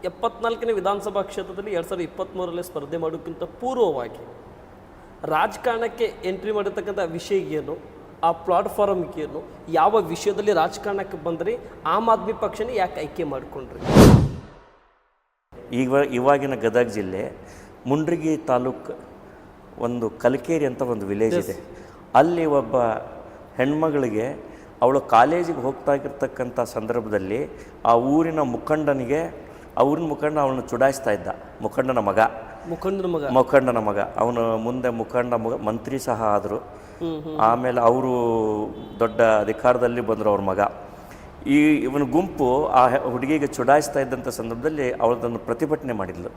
74ನೇ ವಿಧಾನಸಭಾ ಕ್ಷೇತ್ರದಲ್ಲಿ 2023ರಲ್ಲಿ ಸ್ಪರ್ಧೆ ಮಾಡೋಕ್ಕಿಂತ ಪೂರ್ವವಾಗಿ ರಾಜಕಾರಣಕ್ಕೆ ಎಂಟ್ರಿ ಮಾಡಿರ್ತಕ್ಕಂಥ ವಿಷಯ ಏನು, ಆ ಪ್ಲಾಟ್ಫಾರ್ಮ್ಗೆ ಏನು, ಯಾವ ವಿಷಯದಲ್ಲಿ ರಾಜಕಾರಣಕ್ಕೆ ಬಂದರೆ ಆಮ್ ಆದ್ಮಿ ಪಕ್ಷನೇ ಯಾಕೆ ಆಯ್ಕೆ ಮಾಡಿಕೊಂಡ್ರಿ? ಇವಾಗಿನ ಗದಗ ಜಿಲ್ಲೆ ಮುಂಡ್ರಿಗಿ ತಾಲೂಕು ಒಂದು ಕಲಕೇರಿ ಅಂತ ಒಂದು ವಿಲೇಜ್ ಇದೆ. ಅಲ್ಲಿ ಒಬ್ಬ ಹೆಣ್ಮಗಳಿಗೆ ಅವಳು ಕಾಲೇಜಿಗೆ ಹೋಗ್ತಾ ಇರ್ತಕ್ಕಂಥ ಸಂದರ್ಭದಲ್ಲಿ ಆ ಊರಿನ ಮುಖಂಡನಿಗೆ ಮುಖಂಡ ಅವನು ಚುಡಾಯಿಸ್ತಾ ಇದ್ದ. ಮುಖಂಡನ ಮಗ ಅವನು ಮುಂದೆ ಮಂತ್ರಿ ಸಹ ಆದರು. ಆಮೇಲೆ ಅವರು ದೊಡ್ಡ ಅಧಿಕಾರದಲ್ಲಿ ಬಂದರು ಅವ್ರ ಮಗ. ಇವನ ಗುಂಪು ಆ ಹುಡುಗಿಗೆ ಚುಡಾಯಿಸ್ತಾ ಇದ್ದಂಥ ಸಂದರ್ಭದಲ್ಲಿ ಅವಳದನ್ನು ಪ್ರತಿಭಟನೆ ಮಾಡಿದ್ಲು.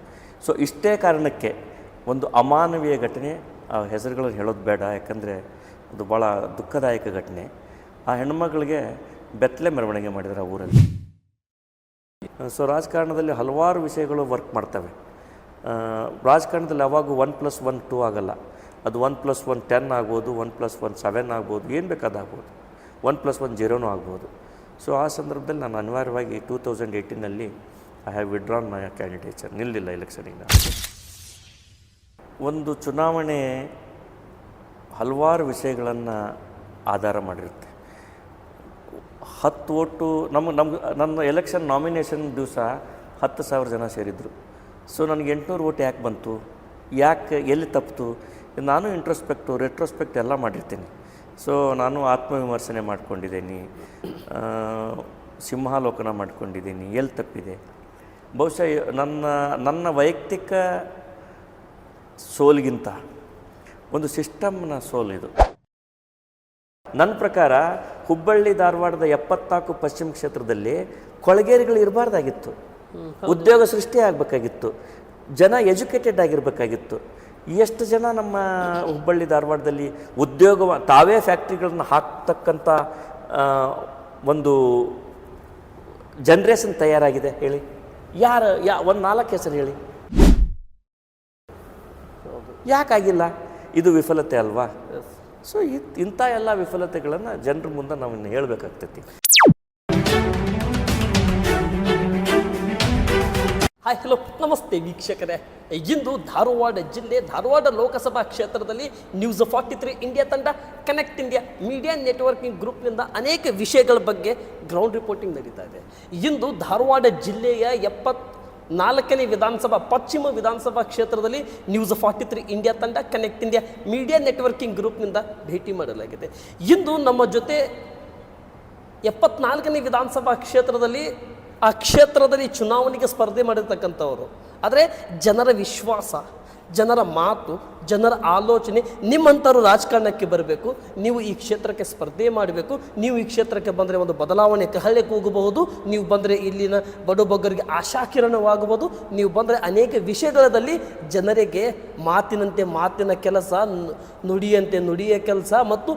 ಸೊ ಇಷ್ಟೇ ಕಾರಣಕ್ಕೆ ಒಂದು ಅಮಾನವೀಯ ಘಟನೆ, ಆ ಹೆಸರುಗಳನ್ನು ಹೇಳೋದು ಬೇಡ, ಯಾಕಂದರೆ ಅದು ಭಾಳ ದುಃಖದಾಯಕ ಘಟನೆ. ಆ ಹೆಣ್ಮಗಳಿಗೆ ಬೆತ್ತಲೆ ಮೆರವಣಿಗೆ ಮಾಡಿದ್ರು ಆ ಊರಲ್ಲಿ. ಸೊ ರಾಜಕಾರಣದಲ್ಲಿ ಹಲವಾರು ವಿಷಯಗಳು ವರ್ಕ್ ಮಾಡ್ತವೆ. ರಾಜಕಾರಣದಲ್ಲಿ ಯಾವಾಗ 1+1 2 ಆಗಲ್ಲ. ಅದು 1+1 10 ಆಗ್ಬೋದು, 1+1 7 ಆಗ್ಬೋದು, ಏನು ಬೇಕಾದಾಗ್ಬೋದು, 1+1 0 ಆಗ್ಬೋದು. ಸೊ ಆ ಸಂದರ್ಭದಲ್ಲಿ ನಾನು ಅನಿವಾರ್ಯವಾಗಿ 2018ನಲ್ಲಿ I have withdrawn my candidature, ನಿಲ್ಲಿಲ್ಲ ಎಲೆಕ್ಷನಿಂದ. ಒಂದು ಚುನಾವಣೆ ಹಲವಾರು ವಿಷಯಗಳನ್ನು ಆಧಾರ ಮಾಡಿರುತ್ತೆ. 10 ಓಟು ನನ್ನ ಎಲೆಕ್ಷನ್ ನಾಮಿನೇಷನ್ ದಿವಸ 10,000 ಜನ ಸೇರಿದರು. ಸೊ ನನಗೆ 800 ಓಟ್ ಯಾಕೆ ಬಂತು, ಯಾಕೆ ಎಲ್ಲಿ ತಪ್ಪಿತು, ನಾನು ರೆಟ್ರೋಸ್ಪೆಕ್ಟ್ ಎಲ್ಲ ಮಾಡಿರ್ತೀನಿ. ಸೊ ನಾನು ಆತ್ಮವಿಮರ್ಶನೆ ಮಾಡ್ಕೊಂಡಿದ್ದೀನಿ, ಸಿಂಹಾಲೋಕನ ಮಾಡ್ಕೊಂಡಿದ್ದೀನಿ, ಎಲ್ಲಿ ತಪ್ಪಿದೆ. ಬಹುಶಃ ನನ್ನ ವೈಯಕ್ತಿಕ ಸೋಲಿಗಿಂತ ಒಂದು ಸಿಸ್ಟಮ್ನ ಸೋಲು ಇದು. ನನ್ನ ಪ್ರಕಾರ ಹುಬ್ಬಳ್ಳಿ ಧಾರವಾಡದ 74 ಪಶ್ಚಿಮ ಕ್ಷೇತ್ರದಲ್ಲಿ ಕೊಳಗೇರಿಗಳು ಇರಬಾರ್ದಾಗಿತ್ತು. ಉದ್ಯೋಗ ಸೃಷ್ಟಿ ಆಗಬೇಕಾಗಿತ್ತು, ಜನ ಎಜುಕೇಟೆಡ್ ಆಗಿರಬೇಕಾಗಿತ್ತು. ಎಷ್ಟು ಜನ ನಮ್ಮ ಹುಬ್ಬಳ್ಳಿ ಧಾರವಾಡದಲ್ಲಿ ತಾವೇ ಫ್ಯಾಕ್ಟ್ರಿಗಳನ್ನ ಹಾಕ್ತಕ್ಕಂಥ ಒಂದು ಜನ್ರೇಷನ್ ತಯಾರಾಗಿದೆ ಹೇಳಿ? ಒಂದು 4 ಹೆಸರು ಹೇಳಿ. ಯಾಕಾಗಿಲ್ಲ? ಇದು ವಿಫಲತೆ ಅಲ್ವಾ? ಸೊ ಇಂಥ ಎಲ್ಲ ವಿಫಲತೆಗಳನ್ನು ಜನರ ಮುಂದೆ ನಾವು ಇನ್ನು ಹೇಳಬೇಕಾಗ್ತೈತಿ. ಹಾಯ್, ಹಲೋ, ನಮಸ್ತೆ ವೀಕ್ಷಕರೇ. ಇಂದು ಧಾರವಾಡ ಜಿಲ್ಲೆ ಧಾರವಾಡ ಲೋಕಸಭಾ ಕ್ಷೇತ್ರದಲ್ಲಿ ನ್ಯೂಸ್ 43 ಇಂಡಿಯಾ ತಂಡ ಕನೆಕ್ಟ್ ಇಂಡಿಯಾ ಮೀಡಿಯಾ ನೆಟ್ವರ್ಕಿಂಗ್ ಗ್ರೂಪ್ನಿಂದ ಅನೇಕ ವಿಷಯಗಳ ಬಗ್ಗೆ ಗ್ರೌಂಡ್ ರಿಪೋರ್ಟಿಂಗ್ ನಡೀತಾ ಇದೆ. ಇಂದು ಧಾರವಾಡ ಜಿಲ್ಲೆಯ 74ನೇ ಪಶ್ಚಿಮ ವಿಧಾನಸಭಾ ಕ್ಷೇತ್ರದಲ್ಲಿ ನ್ಯೂಸ್ 43 ಇಂಡಿಯಾ ತಂಡ ಕನೆಕ್ಟ್ ಇಂಡಿಯಾ ಮೀಡಿಯಾ ನೆಟ್ವರ್ಕಿಂಗ್ ಗ್ರೂಪ್ನಿಂದ ಭೇಟಿ ಮಾಡಲಾಗಿದೆ. ಇಂದು ನಮ್ಮ ಜೊತೆ 74ನೇ ವಿಧಾನಸಭಾ ಕ್ಷೇತ್ರದಲ್ಲಿ ಆ ಕ್ಷೇತ್ರದಲ್ಲಿ ಚುನಾವಣೆಗೆ ಸ್ಪರ್ಧೆ ಮಾಡಿರ್ತಕ್ಕಂಥವರು. ಆದರೆ ಜನರ ವಿಶ್ವಾಸ, ಜನರ ಮಾತು, ಜನರ ಆಲೋಚನೆ, ನಿಮ್ಮಂಥವ್ರು ರಾಜಕಾರಣಕ್ಕೆ ಬರಬೇಕು, ನೀವು ಈ ಕ್ಷೇತ್ರಕ್ಕೆ ಸ್ಪರ್ಧೆ ಮಾಡಬೇಕು, ನೀವು ಈ ಕ್ಷೇತ್ರಕ್ಕೆ ಬಂದರೆ ಒಂದು ಬದಲಾವಣೆ ಕಹಳೆಗೆ ಹೋಗಬಹುದು, ನೀವು ಬಂದರೆ ಇಲ್ಲಿನ ಬಡಬಗ್ಗರಿಗೆ ಆಶಾಕಿರಣವಾಗಬಹುದು, ನೀವು ಬಂದರೆ ಅನೇಕ ವಿಷಯಗಳಲ್ಲಿ ಜನರಿಗೆ ಮಾತಿನಂತೆ ಮಾತಿನ ಕೆಲಸ, ನುಡಿಯಂತೆ ನುಡಿಯ ಕೆಲಸ ಮತ್ತು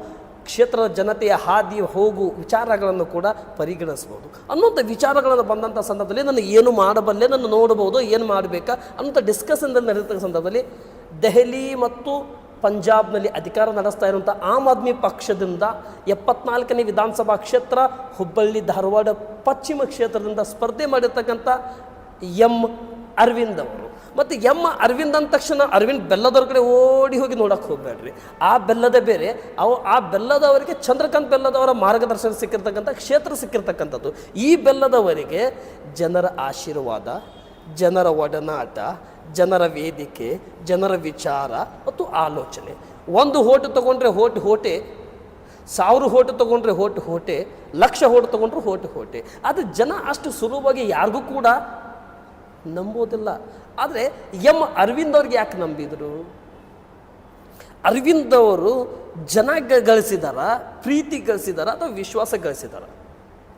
ಕ್ಷೇತ್ರದ ಜನತೆಯ ಹಾದಿ ಹೋಗು ವಿಚಾರಗಳನ್ನು ಕೂಡ ಪರಿಗಣಿಸ್ಬೋದು ಅನ್ನೋಂಥ ವಿಚಾರಗಳನ್ನು ಬಂದಂಥ ಸಂದರ್ಭದಲ್ಲಿ ನಾನು ಏನು ಮಾಡಬಲ್ಲೆ, ನಾನು ನೋಡ್ಬೋದು, ಏನು ಮಾಡಬೇಕಾ ಅನ್ನೋಂಥ ಡಿಸ್ಕಷನ್ದಲ್ಲಿ ನಡೆದ ಸಂದರ್ಭದಲ್ಲಿ ದೆಹಲಿ ಮತ್ತು ಪಂಜಾಬ್ನಲ್ಲಿ ಅಧಿಕಾರ ನಡೆಸ್ತಾ ಇರುವಂಥ ಆಮ್ ಆದ್ಮಿ ಪಕ್ಷದಿಂದ 74ನೇ ವಿಧಾನಸಭಾ ಕ್ಷೇತ್ರ ಹುಬ್ಬಳ್ಳಿ ಧಾರವಾಡ ಪಶ್ಚಿಮ ಕ್ಷೇತ್ರದಿಂದ ಸ್ಪರ್ಧೆ ಮಾಡಿರ್ತಕ್ಕಂಥ ಅರವಿಂದ್ ಅವರು. ಮತ್ತು ಅರವಿಂದ್ ಅಂದ ತಕ್ಷಣ ಅರವಿಂದ್ ಬೆಲ್ಲದವ್ರ ಕಡೆ ಓಡಿ ಹೋಗಿ ನೋಡೋಕ್ಕೆ ಹೋಗಬೇಡ್ರಿ. ಆ ಬೆಲ್ಲದ ಬೇರೆ, ಆ ಬೆಲ್ಲದವರಿಗೆ ಚಂದ್ರಕಾಂತ್ ಬೆಲ್ಲದವರ ಮಾರ್ಗದರ್ಶನ ಸಿಕ್ಕಿರ್ತಕ್ಕಂಥ ಕ್ಷೇತ್ರ ಸಿಕ್ಕಿರ್ತಕ್ಕಂಥದ್ದು. ಈ ಬೆಲ್ಲದವರಿಗೆ ಜನರ ಆಶೀರ್ವಾದ, ಜನರ ಒಡನಾಟ, ಜನರ ವೇದಿಕೆ, ಜನರ ವಿಚಾರ ಮತ್ತು ಆಲೋಚನೆ. 1 ಓಟು ತೊಗೊಂಡ್ರೆ ಹೋಟೆ, 1000 ಓಟು ತೊಗೊಂಡ್ರೆ ಹೋಟೆ, 1,00,000 ಓಟು ತೊಗೊಂಡ್ರೆ ಹೋಟೆ. ಅದು ಜನ ಅಷ್ಟು ಸುಲಭವಾಗಿ ಯಾರಿಗೂ ಕೂಡ ನಂಬೋದಿಲ್ಲ. ಆದರೆ ಅರವಿಂದ್ ಅವ್ರಿಗೆ ಯಾಕೆ ನಂಬಿದರು? ಅರವಿಂದ್ ಅವರು ಜನ ಗಳಿಸಿದಾರ, ಪ್ರೀತಿ ಗಳಿಸಿದಾರ ಅಥವಾ ವಿಶ್ವಾಸ ಗಳಿಸಿದಾರ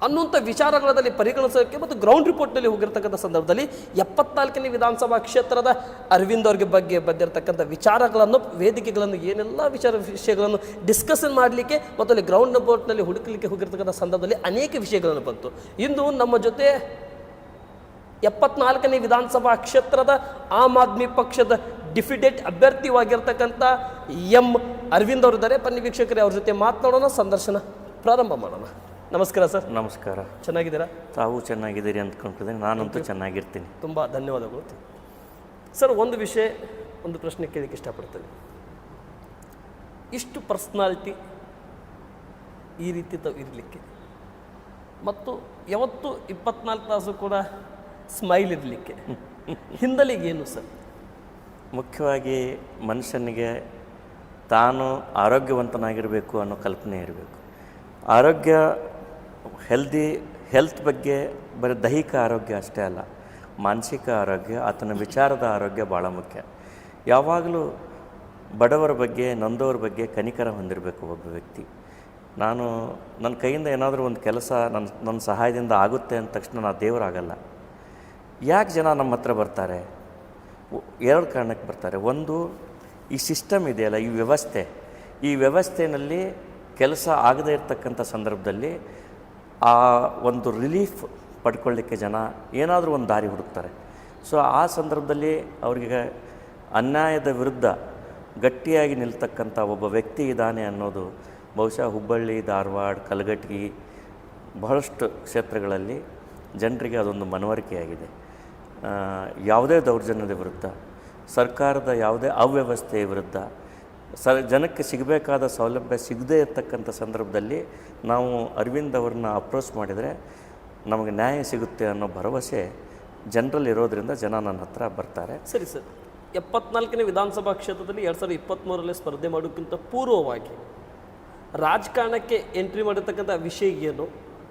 ಅನ್ನುವಂಥ ವಿಚಾರಗಳಲ್ಲಿ ಪರಿಗಣಿಸೋಕ್ಕೆ ಮತ್ತು ಗ್ರೌಂಡ್ ರಿಪೋರ್ಟ್ನಲ್ಲಿ ಹೋಗಿರ್ತಕ್ಕಂಥ ಸಂದರ್ಭದಲ್ಲಿ 74ನೇ ವಿಧಾನಸಭಾ ಕ್ಷೇತ್ರದ ಅರವಿಂದ್ ಅವ್ರಿಗೆ ಬಗ್ಗೆ ಬಂದಿರತಕ್ಕಂಥ ವಿಚಾರಗಳನ್ನು, ವೇದಿಕೆಗಳನ್ನು, ಏನೆಲ್ಲ ವಿಷಯಗಳನ್ನು ಡಿಸ್ಕಷನ್ ಮಾಡಲಿಕ್ಕೆ ಮತ್ತು ಅಲ್ಲಿ ಗ್ರೌಂಡ್ ರಿಪೋರ್ಟ್ನಲ್ಲಿ ಹುಡುಕಲಿಕ್ಕೆ ಹೋಗಿರ್ತಕ್ಕಂಥ ಸಂದರ್ಭದಲ್ಲಿ ಅನೇಕ ವಿಷಯಗಳನ್ನು ಬಂತು. ಇಂದು ನಮ್ಮ ಜೊತೆ 74ನೇ ವಿಧಾನಸಭಾ ಕ್ಷೇತ್ರದ ಆಮ್ ಆದ್ಮಿ ಪಕ್ಷದ ಡಿಫಿಡೇಟ್ ಅಭ್ಯರ್ಥಿವಾಗಿರ್ತಕ್ಕಂಥ ಅರವಿಂದ್ ಅವರಿದ್ದಾರೆ. ಬನ್ನಿ ವೀಕ್ಷಕರೇ, ಅವ್ರ ಜೊತೆ ಮಾತನಾಡೋಣ, ಸಂದರ್ಶನ ಪ್ರಾರಂಭ ಮಾಡೋಣ. ನಮಸ್ಕಾರ ಸರ್. ನಮಸ್ಕಾರ. ಚೆನ್ನಾಗಿದ್ದೀರಾ? ತಾವು ಚೆನ್ನಾಗಿದ್ದೀರಿ ಅಂದ್ಕೊಂಡಿದ್ದೀನಿ. ನಾನಂತೂ ಚೆನ್ನಾಗಿರ್ತೀನಿ. ತುಂಬ ಧನ್ಯವಾದಗಳು ಸರ್. ಒಂದು ವಿಷಯ, ಒಂದು ಪ್ರಶ್ನೆ ಕೇಳಕ್ಕೆ ಇಷ್ಟಪಡ್ತೇನೆ. ಇಷ್ಟು ಪರ್ಸ್ನಾಲಿಟಿ ಈ ರೀತಿ ಇರಲಿಕ್ಕೆ ಮತ್ತು ಯಾವತ್ತು 24 ತಾಸು ಕೂಡ ಸ್ಮೈಲ್ ಇರಲಿಕ್ಕೆ ಹಿಂದಲಿಗೆ ಏನು ಸರ್? ಮುಖ್ಯವಾಗಿ ಮನುಷ್ಯನಿಗೆ ತಾನು ಆರೋಗ್ಯವಂತನಾಗಿರಬೇಕು ಅನ್ನೋ ಕಲ್ಪನೆ ಇರಬೇಕು. ಆರೋಗ್ಯ ಹೆಲ್ತ್ ಬಗ್ಗೆ ಬರೀ ದೈಹಿಕ ಆರೋಗ್ಯ ಅಷ್ಟೇ ಅಲ್ಲ, ಮಾನಸಿಕ ಆರೋಗ್ಯ, ಆತನ ವಿಚಾರದ ಆರೋಗ್ಯ ಭಾಳ ಮುಖ್ಯ. ಯಾವಾಗಲೂ ಬಡವರ ಬಗ್ಗೆ, ನೊಂದವ್ರ ಬಗ್ಗೆ ಕನಿಕರ ಹೊಂದಿರಬೇಕು ಒಬ್ಬ ವ್ಯಕ್ತಿ. ನಾನು ನನ್ನ ಕೈಯಿಂದ ಏನಾದರೂ ಒಂದು ಕೆಲಸ ನನ್ನ ಸಹಾಯದಿಂದ ಆಗುತ್ತೆ ಅಂದ ತಕ್ಷಣ ನಾನು ದೇವರಾಗಲ್ಲ. ಯಾಕೆ ಜನ ನಮ್ಮ ಹತ್ರ ಬರ್ತಾರೆ? ಎರಡು ಕಾರಣಕ್ಕೆ ಬರ್ತಾರೆ. ಒಂದು, ಈ ಸಿಸ್ಟಮ್ ಇದೆಯಲ್ಲ, ಈ ವ್ಯವಸ್ಥೆಯಲ್ಲಿ ಕೆಲಸ ಆಗದೇ ಇರತಕ್ಕಂಥ ಸಂದರ್ಭದಲ್ಲಿ ಆ ಒಂದು ರಿಲೀಫ್ ಪಡ್ಕೊಳ್ಳಿಕ್ಕೆ ಜನ ಏನಾದರೂ ಒಂದು ದಾರಿ ಹುಡುಕ್ತಾರೆ. ಸೊ ಆ ಸಂದರ್ಭದಲ್ಲಿ ಅವರಿಗೆ ಅನ್ಯಾಯದ ವಿರುದ್ಧ ಗಟ್ಟಿಯಾಗಿ ನಿಲ್ತಕ್ಕಂಥ ಒಬ್ಬ ವ್ಯಕ್ತಿ ಇದ್ದಾನೆ ಅನ್ನೋದು ಬಹುಶಃ ಹುಬ್ಬಳ್ಳಿ, ಧಾರವಾಡ, ಕಲಘಟಗಿ ಬಹಳಷ್ಟು ಕ್ಷೇತ್ರಗಳಲ್ಲಿ ಜನರಿಗೆ ಅದೊಂದು ಮನವರಿಕೆಯಾಗಿದೆ. ಯಾವುದೇ ದೌರ್ಜನ್ಯದ ವಿರುದ್ಧ, ಸರ್ಕಾರದ ಯಾವುದೇ ಅವ್ಯವಸ್ಥೆಯ ವಿರುದ್ಧ, ಜನಕ್ಕೆ ಸಿಗಬೇಕಾದ ಸೌಲಭ್ಯ ಸಿಗದೇ ಇರತಕ್ಕಂಥ ಸಂದರ್ಭದಲ್ಲಿ ನಾವು ಅರವಿಂದ್ ಅವ್ರನ್ನ ಅಪ್ರೋಚ್ ಮಾಡಿದರೆ ನಮಗೆ ನ್ಯಾಯ ಸಿಗುತ್ತೆ ಅನ್ನೋ ಭರವಸೆ ಜನರಲ್ಲಿ ಇರೋದರಿಂದ ಜನ ನನ್ನ ಹತ್ರ ಬರ್ತಾರೆ. ಸರಿ ಸರ್, 74ನೇ ವಿಧಾನಸಭಾ ಕ್ಷೇತ್ರದಲ್ಲಿ 2023ರಲ್ಲಿ ಸ್ಪರ್ಧೆ ಮಾಡೋಕ್ಕಿಂತ ಪೂರ್ವವಾಗಿ ರಾಜಕಾರಣಕ್ಕೆ ಎಂಟ್ರಿ ಮಾಡಿರ್ತಕ್ಕಂಥ ವಿಷಯ ಏನು,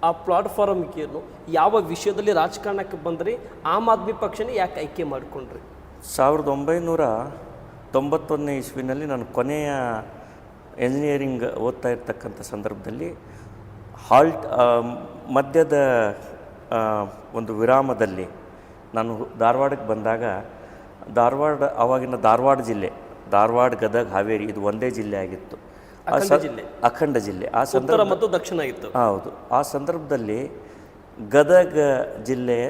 ಆ ಪ್ಲಾಟ್ಫಾರ್ಮ್ಗೆ ಏನು, ಯಾವ ವಿಷಯದಲ್ಲಿ ರಾಜಕಾರಣಕ್ಕೆ ಬಂದ್ರಿ, ಆಮ್ ಆದ್ಮಿ ಪಕ್ಷನೇ ಯಾಕೆ ಆಯ್ಕೆ ಮಾಡಿಕೊಂಡ್ರಿ? 1991ನೇ ಇಸ್ವಿನಲ್ಲಿ ನಾನು ಕೊನೆಯ ಎಂಜಿನಿಯರಿಂಗ್ ಓದ್ತಾ ಇರ್ತಕ್ಕಂಥ ಸಂದರ್ಭದಲ್ಲಿ ಮಧ್ಯದ ಒಂದು ವಿರಾಮದಲ್ಲಿ ನಾನು ಧಾರವಾಡಕ್ಕೆ ಬಂದಾಗ, ಆವಾಗಿನ ಧಾರವಾಡ ಜಿಲ್ಲೆ, ಧಾರವಾಡ, ಗದಗ, ಹಾವೇರಿ ಇದು ಒಂದೇ ಜಿಲ್ಲೆ ಆಗಿತ್ತು, ಅಖಂಡ ಜಿಲ್ಲೆ. ಆ ಸಂದರ್ಭ ಮತ್ತು ದಕ್ಷಿಣ ಇತ್ತು. ಹೌದು. ಆ ಸಂದರ್ಭದಲ್ಲಿ ಗದಗ ಜಿಲ್ಲೆ,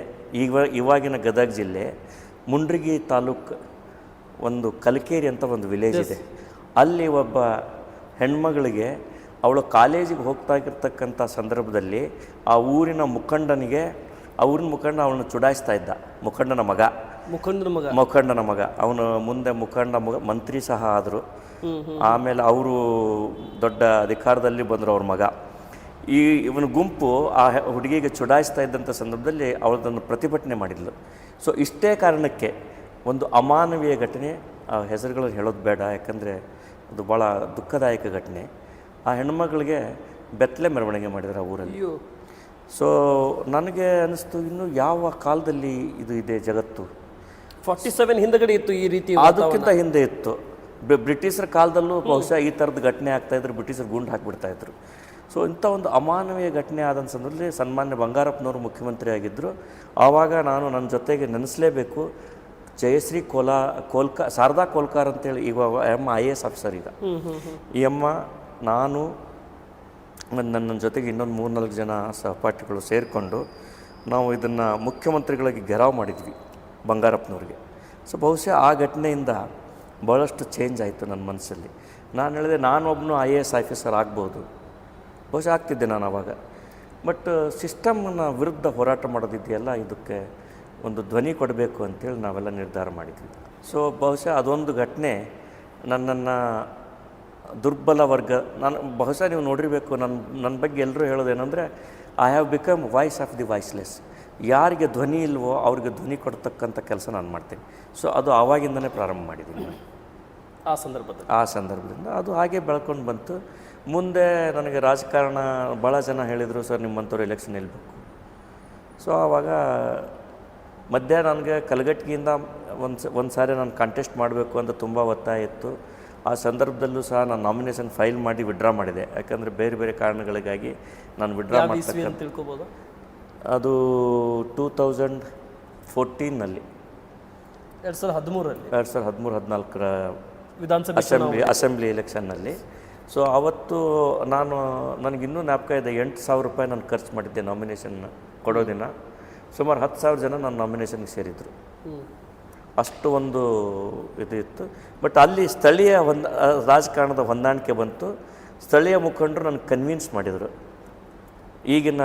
ಇವಾಗಿನ ಗದಗ ಜಿಲ್ಲೆ, ಮುಂಡ್ರಿಗಿ ತಾಲೂಕು ಒಂದು ಕಲಕೇರಿ ಅಂತ ಒಂದು ವಿಲೇಜ್ ಇದೆ. ಅಲ್ಲಿ ಒಬ್ಬ ಹೆಣ್ಮಗಳಿಗೆ ಅವಳು ಕಾಲೇಜಿಗೆ ಹೋಗ್ತಾಗಿರ್ತಕ್ಕಂಥ ಸಂದರ್ಭದಲ್ಲಿ ಆ ಊರಿನ ಮುಖಂಡ ಅವಳನ್ನು ಚುಡಾಯಿಸ್ತಾ ಇದ್ದ. ಮುಖಂಡನ ಮಗ ಅವನು ಮುಂದೆ ಮಂತ್ರಿ ಸಹ ಆದರು. ಆಮೇಲೆ ಅವರು ದೊಡ್ಡ ಅಧಿಕಾರದಲ್ಲಿ ಬಂದರು ಅವ್ರ ಮಗ. ಇವನ ಗುಂಪು ಆ ಹುಡುಗಿಗೆ ಚುಡಾಯಿಸ್ತಾ ಇದ್ದಂಥ ಸಂದರ್ಭದಲ್ಲಿ ಅವಳದನ್ನು ಪ್ರತಿಭಟನೆ ಮಾಡಿದ್ಲು. ಸೊ ಇಷ್ಟೇ ಕಾರಣಕ್ಕೆ ಒಂದು ಅಮಾನವೀಯ ಘಟನೆ, ಆ ಹೆಸರುಗಳನ್ನು ಹೇಳೋದು ಬೇಡ, ಯಾಕಂದರೆ ಅದು ಭಾಳ ದುಃಖದಾಯಕ ಘಟನೆ. ಆ ಹೆಣ್ಮಗಳಿಗೆ ಬೆತ್ತಲೆ ಮೆರವಣಿಗೆ ಮಾಡಿದ್ರು ಆ ಊರಲ್ಲಿ. ಸೊ ನನಗೆ ಅನ್ನಿಸ್ತು, ಇನ್ನು ಯಾವ ಕಾಲದಲ್ಲಿ ಇದು ಇದೆ ಜಗತ್ತು? 47 ಹಿಂದಗಡೆ ಇತ್ತು ಈ ರೀತಿ, ಅದಕ್ಕಿಂತ ಹಿಂದೆ ಇತ್ತು. ಬ್ರಿಟಿಷರ ಕಾಲದಲ್ಲೂ ಬಹುಶಃ ಈ ಥರದ ಘಟನೆ ಆಗ್ತಾಯಿದ್ರು, ಬ್ರಿಟಿಷರು ಗುಂಡು ಹಾಕಿಬಿಡ್ತಾಯಿದ್ರು. ಸೊ ಇಂಥ ಒಂದು ಅಮಾನವೀಯ ಘಟನೆ ಆದ ಸಂದರ್ಭದಲ್ಲಿ ಸನ್ಮಾನ್ಯ ಬಂಗಾರಪ್ಪನವರು ಮುಖ್ಯಮಂತ್ರಿ ಆಗಿದ್ದರು. ಆವಾಗ ನಾನು ನನ್ನ ಜೊತೆಗೆ ನೆನೆಸಲೇಬೇಕು, ಜಯಶ್ರೀ ಶಾರದಾ ಕೋಲ್ಕಾರ್ ಅಂತೇಳಿ, ಈಗ ಅಮ್ಮ IAS ಆಫೀಸರ್. ಈಗ ಈ ಅಮ್ಮ, ನಾನು, ನನ್ನ ಜೊತೆಗೆ ಇನ್ನೊಂದು 3-4 ಜನ ಸಹಪಾಠಿಗಳು ಸೇರಿಕೊಂಡು ನಾವು ಇದನ್ನು ಮುಖ್ಯಮಂತ್ರಿಗಳಿಗೆ ಗೆರಾವ್ ಮಾಡಿದ್ವಿ ಬಂಗಾರಪ್ಪನವ್ರಿಗೆ. ಸೊ ಬಹುಶಃ ಆ ಘಟನೆಯಿಂದ ಭಾಳಷ್ಟು ಚೇಂಜ್ ಆಯಿತು ನನ್ನ ಮನಸ್ಸಲ್ಲಿ. ನಾನು ಹೇಳಿದೆ, ನಾನೊಬ್ಬನು IAS ಆಫೀಸರ್ ಆಗ್ಬೋದು, ಬಹುಶಃ ಆಗ್ತಿದ್ದೆ ನಾನು ಆವಾಗ. ಬಟ್ ಸಿಸ್ಟಮ್ನ ವಿರುದ್ಧ ಹೋರಾಟ ಮಾಡೋದಿದೆಯಲ್ಲ, ಇದಕ್ಕೆ ಒಂದು ಧ್ವನಿ ಕೊಡಬೇಕು ಅಂತೇಳಿ ನಾವೆಲ್ಲ ನಿರ್ಧಾರ ಮಾಡಿದ್ವಿ. ಸೊ ಬಹುಶಃ ಅದೊಂದು ಘಟನೆ ನನ್ನನ್ನು ದುರ್ಬಲ ವರ್ಗ, ಬಹುಶಃ ನೀವು ನೋಡಿರಬೇಕು, ನನ್ನ ಬಗ್ಗೆ ಎಲ್ಲರೂ ಹೇಳೋದೇನೆಂದರೆ, I have become voice of the voiceless. ಯಾರಿಗೆ ಧ್ವನಿ ಇಲ್ವೋ ಅವ್ರಿಗೆ ಧ್ವನಿ ಕೊಡ್ತಕ್ಕಂಥ ಕೆಲಸ ನಾನು ಮಾಡ್ತೀನಿ. ಸೊ ಅದು ಆವಾಗಿಂದನೇ ಪ್ರಾರಂಭ ಮಾಡಿದ್ದೀನಿ ನಾನು. ಆ ಸಂದರ್ಭದಿಂದ ಅದು ಹಾಗೆ ಬೆಳ್ಕೊಂಡು ಬಂತು. ಮುಂದೆ ನನಗೆ ರಾಜಕಾರಣ ಭಾಳ ಜನ ಹೇಳಿದರು, ಸರ್ ನಿಮ್ಮಂಥವ್ರು ಎಲೆಕ್ಷನ್ ನಿಲ್ಲಬೇಕು. ಸೊ ಆವಾಗ ಮಧ್ಯ ನನಗೆ ಕಲಘಟಗಿಯಿಂದ ಒಂದು ಸಾರಿ ನಾನು ಕಂಟೆಸ್ಟ್ ಮಾಡಬೇಕು ಅಂತ ತುಂಬ ಒತ್ತಾಯ ಇತ್ತು. ಆ ಸಂದರ್ಭದಲ್ಲೂ ಸಹ ನಾನು ನಾಮಿನೇಷನ್ ಫೈಲ್ ಮಾಡಿ ವಿಡ್ರಾ ಮಾಡಿದೆ, ಯಾಕಂದರೆ ಬೇರೆ ಬೇರೆ ಕಾರಣಗಳಿಗಾಗಿ ನಾನು ವಿಡ್ರಾ ಮಾಡ್ತಕ್ಕಂಥ. ಅದು 2014ನಲ್ಲಿ, 2013-14ರ ಅಸೆಂಬ್ಲಿ ಎಲೆಕ್ಷನ್ನಲ್ಲಿ. ಸೊ ಅವತ್ತು ನನಗಿನ್ನೂ ಜ್ಞಾಪಕ ಇದೆ, 8,000 ರೂಪಾಯಿ ನಾನು ಖರ್ಚು ಮಾಡಿದ್ದೆ ನಾಮಿನೇಷನ್ ಕೊಡೋ ದಿನ. ಸುಮಾರು 10,000 ಜನ ನನ್ನ ನಾಮಿನೇಷನ್ಗೆ ಸೇರಿದರು. ಅಷ್ಟು ಒಂದು ಇದು ಇತ್ತು. ಬಟ್ ಅಲ್ಲಿ ಸ್ಥಳೀಯ ರಾಜಕಾರಣದ ಹೊಂದಾಣಿಕೆ ಬಂತು. ಸ್ಥಳೀಯ ಮುಖಂಡರು ನನಗೆ ಕನ್ವಿನ್ಸ್ ಮಾಡಿದರು, ಈಗಿನ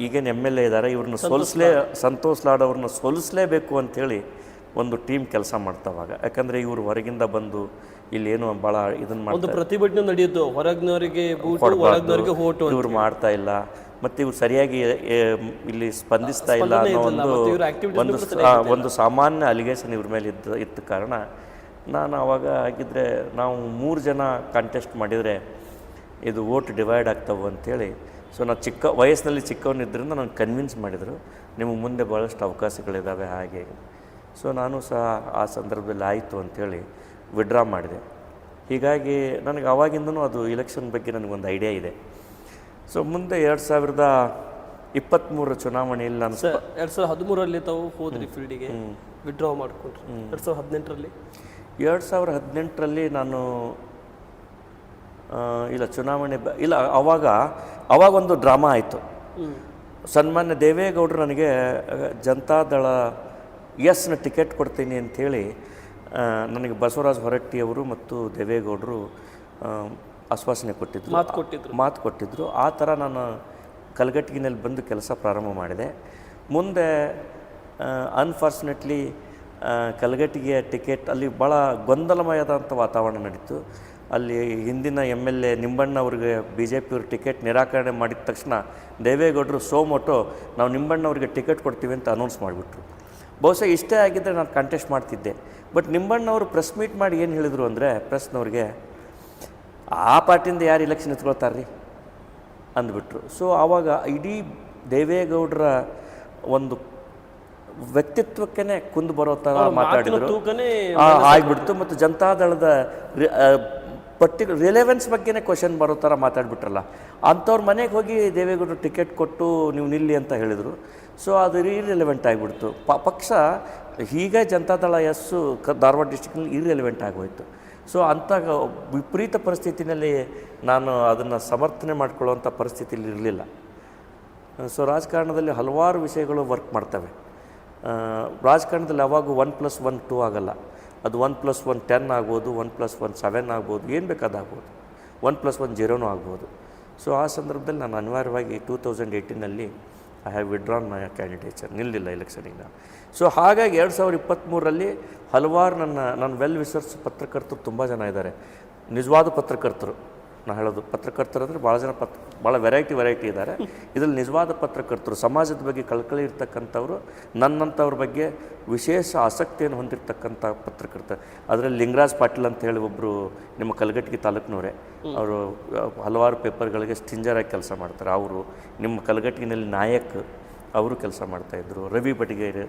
ಈಗೇನು MLA ಇದ್ದಾರೆ ಇವ್ರನ್ನ ಸಂತೋಷ್ ಲಾಡ್ ಅವ್ರನ್ನ ಸೋಲಿಸಲೇಬೇಕು ಅಂಥೇಳಿ ಒಂದು ಟೀಮ್ ಕೆಲಸ ಮಾಡ್ತಾವಾಗ. ಯಾಕಂದರೆ ಇವರು ಹೊರಗಿಂದ ಬಂದು ಇಲ್ಲೇನು ಭಾಳ ಇದನ್ನು ಒಂದು ಪ್ರತಿಭಟನೆ ನಡೆಯಿತು, ಹೊರಗಿನವರಿಗೆ ಒಳಗಿನವರಿಗೆ ಹೋಟು ಇವ್ರು ಮಾಡ್ತಾ ಇಲ್ಲ, ಮತ್ತು ಇವ್ರು ಸರಿಯಾಗಿ ಇಲ್ಲಿ ಸ್ಪಂದಿಸ್ತಾ ಇಲ್ಲ ಅನ್ನೋ ಒಂದು ಸಾಮಾನ್ಯ ಅಲಿಗೇಷನ್ ಇವ್ರ ಮೇಲೆ ಇದ್ದ ಕಾರಣ ನಾನು ಆವಾಗ ಆಗಿದ್ದರೆ ನಾವು 3 ಜನ ಕಾಂಟೆಸ್ಟ್ ಮಾಡಿದರೆ ಇದು ವೋಟ್ ಡಿವೈಡ್ ಆಗ್ತಾವೆ ಅಂಥೇಳಿ. ಸೊ ನಾನು ವಯಸ್ಸಿನಲ್ಲಿ ಚಿಕ್ಕವನಿದ್ದರಿಂದ ನಾನು ಕನ್ವಿನ್ಸ್ ಮಾಡಿದರು, ನಿಮಗೆ ಮುಂದೆ ಭಾಳಷ್ಟು ಅವಕಾಶಗಳಿದ್ದಾವೆ ಹಾಗೆ. ಸೊ ನಾನು ಸಹ ಆ ಸಂದರ್ಭದಲ್ಲಿ ಆಯಿತು ಅಂಥೇಳಿ ವಿಡ್ರಾ ಮಾಡಿದೆ. ಹೀಗಾಗಿ ನನಗೆ ಆವಾಗಿಂದನೂ ಅದು ಇಲೆಕ್ಷನ್ ಬಗ್ಗೆ ನನಗೊಂದು ಐಡಿಯಾ ಇದೆ. ಸೊ ಮುಂದೆ 2023 ಚುನಾವಣೆಯಲ್ಲಿ ನಾನು 2013ರಲ್ಲಿ ತಾವು ಹೋದ್ರಿ ಫೀಲ್ಡಿಗೆ, ವಿಡ್ರಾ ಮಾಡಿಕೊಂಡ್ರಿ. 2018ರಲ್ಲಿ ನಾನು ಇಲ್ಲ ಚುನಾವಣೆ ಇಲ್ಲ ಅವಾಗ ಒಂದು ಡ್ರಾಮಾ ಆಯಿತು. ಸನ್ಮಾನ್ಯ ದೇವೇಗೌಡರು ನನಗೆ ಜನತಾದಳ ಎಸ್ನ ಟಿಕೆಟ್ ಕೊಡ್ತೀನಿ ಅಂಥೇಳಿ ನನಗೆ ಬಸವರಾಜ ಹೊರಟ್ಟಿಯವರು ಮತ್ತು ದೇವೇಗೌಡರು ಆಶ್ವಾಸನೆ ಕೊಟ್ಟಿದ್ದರು, ಮಾತು ಕೊಟ್ಟಿದ್ದರು. ಆ ಥರ ನಾನು ಕಲಘಟಗಿನಲ್ಲಿ ಬಂದು ಕೆಲಸ ಪ್ರಾರಂಭ ಮಾಡಿದೆ. ಮುಂದೆ ಅನ್ಫಾರ್ಚುನೇಟ್ಲಿ ಕಲಘಟಗಿಯ ಟಿಕೆಟ್ ಅಲ್ಲಿ ಭಾಳ ಗೊಂದಲಮಯದಂಥ ವಾತಾವರಣ ನಡೀತು. ಅಲ್ಲಿ ಹಿಂದಿನ MLA ನಿಂಬಣ್ಣ ಅವ್ರಿಗೆ BJP ಅವ್ರ ಟಿಕೆಟ್ ನಿರಾಕರಣೆ ಮಾಡಿದ ತಕ್ಷಣ ದೇವೇಗೌಡರು ಸೋಮೋಟೋ ನಾವು ನಿಂಬಣ್ಣ ಅವ್ರಿಗೆ ಟಿಕೆಟ್ ಕೊಡ್ತೀವಿ ಅಂತ ಅನೌನ್ಸ್ ಮಾಡಿಬಿಟ್ರು. ಬಹುಶಃ ಇಷ್ಟೇ ಆಗಿದ್ದರೆ ನಾನು ಕಾಂಟೆಸ್ಟ್ ಮಾಡ್ತಿದ್ದೆ. ಬಟ್ ನಿಂಬಣ್ಣವರು ಪ್ರೆಸ್ ಮೀಟ್ ಮಾಡಿ ಏನು ಹೇಳಿದರು ಅಂದರೆ, ಪ್ರೆಸ್ನವ್ರಿಗೆ ಆ ಪಾರ್ಟಿಯಿಂದ ಯಾರು ಇಲೆಕ್ಷನ್ ಎತ್ಕೊಳ್ತಾರೆ ರೀ ಅಂದ್ಬಿಟ್ರು. ಸೊ ಆವಾಗ ಇಡೀ ದೇವೇಗೌಡರ ಒಂದು ವ್ಯಕ್ತಿತ್ವಕ್ಕೇ ಕುಂದು ಬರೋ ಥರ ಮಾತಾಡಿದರು ಆಗಿಬಿಡ್ತು. ಮತ್ತು ಜನತಾದಳದ ರಿಲೆವೆನ್ಸ್ ಬಗ್ಗೆನೇ ಕ್ವಶನ್ ಬರೋ ಥರ ಮಾತಾಡ್ಬಿಟ್ರಲ್ಲ. ಅಂಥವ್ರ ಮನೆಗೆ ಹೋಗಿ ದೇವೇಗೌಡರು ಟಿಕೆಟ್ ಕೊಟ್ಟು ನೀವು ನಿಲ್ಲಿ ಅಂತ ಹೇಳಿದರು. ಸೊ ಅದು ಇರ್ರೆಲೆವೆಂಟ್ ಆಗಿಬಿಡ್ತು. ಪಕ್ಷ ಹೀಗೆ ಜನತಾದಳ ಎಸ್ಸು ಧಾರವಾಡ ಡಿಸ್ಟ್ರಿಕ್ನಲ್ಲಿ ಇರ್ರೆಲೆವೆಂಟ್ ಆಗೋಯ್ತು. ಸೊ ಅಂಥ ವಿಪರೀತ ಪರಿಸ್ಥಿತಿನಲ್ಲಿ ನಾನು ಅದನ್ನು ಸಮರ್ಥನೆ ಮಾಡ್ಕೊಳ್ಳುವಂಥ ಪರಿಸ್ಥಿತಿಯಲ್ಲಿ ಇರಲಿಲ್ಲ. ಸೊ ರಾಜಕಾರಣದಲ್ಲಿ ಹಲವಾರು ವಿಷಯಗಳು ವರ್ಕ್ ಮಾಡ್ತವೆ. ರಾಜಕಾರಣದಲ್ಲಿ ಯಾವಾಗೂ 1+1 2 ಆಗಲ್ಲ. ಅದು 1+1 10 ಆಗ್ಬೋದು, 1+1 7 ಆಗ್ಬೋದು, ಏನು ಬೇಕಾದಾಗ್ಬೋದು, 1+1 0 ಆಗ್ಬೋದು. ಸೊ ಆ ಸಂದರ್ಭದಲ್ಲಿ ನಾನು ಅನಿವಾರ್ಯವಾಗಿ 2018ನಲ್ಲಿ I have withdrawn my candidature, ನಿಲ್ಲಿಲ್ಲ ಎಲೆಕ್ಷನಿಗೆ ನಾನು. ಸೊ ಹಾಗಾಗಿ 2023ರಲ್ಲಿ ಹಲವಾರು ನನ್ನ ವೆಲ್ ವಿಷರ್ಸ್ ಪತ್ರಕರ್ತರು ತುಂಬ ಜನ ಇದ್ದಾರೆ. ನಿಜವಾದ ಪತ್ರಕರ್ತರು ನಾನು ಹೇಳೋದು, ಪತ್ರಕರ್ತರು ಅಂದರೆ ಭಾಳ ಜನ ಭಾಳ ವೆರೈಟಿ ಇದ್ದಾರೆ. ಇದರಲ್ಲಿ ನಿಜವಾದ ಪತ್ರಕರ್ತರು, ಸಮಾಜದ ಬಗ್ಗೆ ಕಳಕಳಿ ಇರ್ತಕ್ಕಂಥವ್ರು, ನನ್ನಂಥವ್ರ ಬಗ್ಗೆ ವಿಶೇಷ ಆಸಕ್ತಿಯನ್ನು ಹೊಂದಿರತಕ್ಕಂಥ ಪತ್ರಕರ್ತ. ಅದರಲ್ಲಿ ಲಿಂಗರಾಜ್ ಪಾಟೀಲ್ ಅಂತ ಹೇಳಿ ಒಬ್ಬರು ನಿಮ್ಮ ಕಲಘಟಗಿ ತಾಲೂಕಿನವರೇ, ಅವರು ಹಲವಾರು ಪೇಪರ್ಗಳಿಗೆ ಸ್ಟಿಂಜರಾಗಿ ಕೆಲಸ ಮಾಡ್ತಾರೆ. ಅವರು ನಿಮ್ಮ ಕಲಘಟಗಿನಲ್ಲಿ ನಾಯಕ್ ಅವರು ಕೆಲಸ ಮಾಡ್ತಾಯಿದ್ರು. ರವಿ ಬಡಿಗೇರಿ,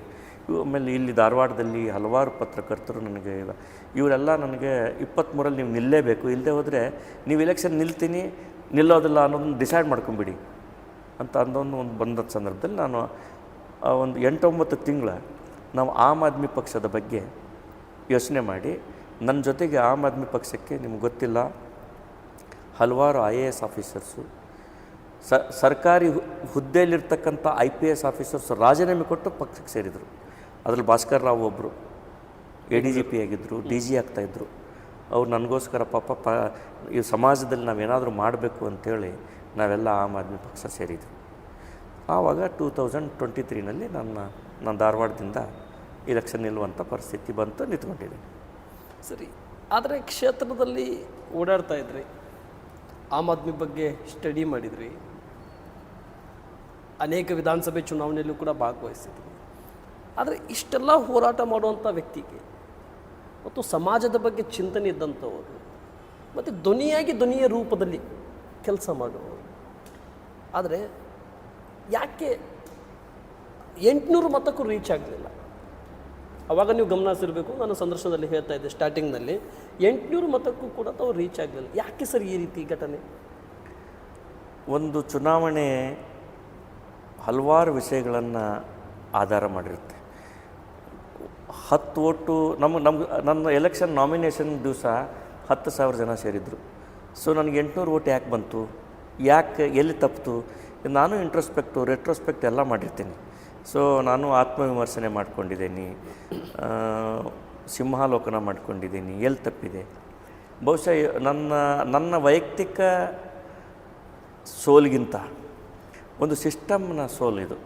ಆಮೇಲೆ ಇಲ್ಲಿ ಧಾರವಾಡದಲ್ಲಿ ಹಲವಾರು ಪತ್ರಕರ್ತರು ನನಗೆ ಇವರೆಲ್ಲ ನನಗೆ 23ರಲ್ಲಿ ನೀವು ನಿಲ್ಲೇಬೇಕು, ಇಲ್ಲದೆ ಹೋದರೆ ನೀವು ಎಲೆಕ್ಷನ್ ನಿಲ್ಲೋದಿಲ್ಲ ಅನ್ನೋದನ್ನು ಡಿಸೈಡ್ ಮಾಡ್ಕೊಂಬಿಡಿ ಅಂತ ಒಂದು ಬಂದ ಸಂದರ್ಭದಲ್ಲಿ ನಾನು ಒಂದು 8-9 ತಿಂಗಳ ನಾವು ಆಮ್ ಆದ್ಮಿ ಪಕ್ಷದ ಬಗ್ಗೆ ಯೋಚನೆ ಮಾಡಿ, ನನ್ನ ಜೊತೆಗೆ ಆಮ್ ಆದ್ಮಿ ಪಕ್ಷಕ್ಕೆ ನಿಮ್ಗೆ ಗೊತ್ತಿಲ್ಲ ಹಲವಾರು IAS ಆಫೀಸರ್ಸು, ಸರ್ಕಾರಿ ಹುದ್ದೆಯಲ್ಲಿರ್ತಕ್ಕಂಥ IPS ಆಫೀಸರ್ಸ್ ರಾಜೀನಾಮೆ ಕೊಟ್ಟು ಪಕ್ಷಕ್ಕೆ ಸೇರಿದರು. ಅದರಲ್ಲಿ ಭಾಸ್ಕರ್ ರಾವ್ ಒಬ್ಬರು ADGP ಆಗಿದ್ದರು, DG ಆಗ್ತಾಯಿದ್ರು. ಅವ್ರು ನನಗೋಸ್ಕರ ಈ ಸಮಾಜದಲ್ಲಿ ನಾವೇನಾದರೂ ಮಾಡಬೇಕು ಅಂಥೇಳಿ ನಾವೆಲ್ಲ ಆಮ್ ಆದ್ಮಿ ಪಕ್ಷ ಸೇರಿದ್ವಿ. ಆವಾಗ 2023ನಲ್ಲಿ ನಾನು ಧಾರವಾಡದಿಂದ ಇಲೆಕ್ಷನ್ ನಿಲ್ಲುವಂಥ ಪರಿಸ್ಥಿತಿ ಬಂತು, ನಿಂತ್ಕೊಂಡಿದ್ದೀನಿ. ಸರಿ, ಆದರೆ ಕ್ಷೇತ್ರದಲ್ಲಿ ಓಡಾಡ್ತಾ ಇದ್ರಿ, ಆಮ್ ಆದ್ಮಿ ಬಗ್ಗೆ ಸ್ಟಡಿ ಮಾಡಿದ್ರಿ, ಅನೇಕ ವಿಧಾನಸಭೆ ಚುನಾವಣೆಯಲ್ಲೂ ಕೂಡ ಭಾಗವಹಿಸಿದ್ರಿ. ಆದರೆ ಇಷ್ಟೆಲ್ಲ ಹೋರಾಟ ಮಾಡುವಂಥ ವ್ಯಕ್ತಿಗೆ ಮತ್ತು ಸಮಾಜದ ಬಗ್ಗೆ ಚಿಂತನೆ ಇದ್ದಂಥವರು ಮತ್ತು ಧ್ವನಿಯ ರೂಪದಲ್ಲಿ ಕೆಲಸ ಮಾಡುವವರು, ಆದರೆ ಯಾಕೆ 800 ಮತಕ್ಕೂ ರೀಚ್ ಆಗಲಿಲ್ಲ? ಆವಾಗ ನೀವು ಗಮನಿಸಿರಬೇಕು, ನಾನು ಸಂದರ್ಶನದಲ್ಲಿ ಹೇಳ್ತಾ ಇದ್ದೆ ಸ್ಟಾರ್ಟಿಂಗ್ನಲ್ಲಿ 800 ಮತಕ್ಕೂ ಕೂಡ ತಾವು ರೀಚ್ ಆಗಲಿಲ್ಲ. ಯಾಕೆ ಸರ್ ಈ ರೀತಿ ಘಟನೆ? ಒಂದು ಚುನಾವಣೆ ಹಲವಾರು ವಿಷಯಗಳನ್ನು ಆಧಾರ ಮಾಡಿರುತ್ತೆ. 10 ಓಟು ನನ್ನ ಎಲೆಕ್ಷನ್ ನಾಮಿನೇಷನ್ ದಿವಸ 10,000 ಜನ ಸೇರಿದರು. ಸೊ ನನಗೆ 800 ಓಟ್ ಯಾಕೆ ಬಂತು, ಎಲ್ಲಿ ತಪ್ಪಿತು? ನಾನು ರೆಟ್ರೋಸ್ಪೆಕ್ಟ್ ಎಲ್ಲ ಮಾಡಿರ್ತೀನಿ. ಸೊ ನಾನು ಆತ್ಮವಿಮರ್ಶನೆ ಮಾಡ್ಕೊಂಡಿದ್ದೀನಿ, ಸಿಂಹಾಲೋಕನ ಮಾಡ್ಕೊಂಡಿದ್ದೀನಿ, ಎಲ್ಲಿ ತಪ್ಪಿದೆ. ಬಹುಶಃ ನನ್ನ ವೈಯಕ್ತಿಕ ಸೋಲಿಗಿಂತ ಒಂದು ಸಿಸ್ಟಮ್ನ ಸೋಲು ಇದು.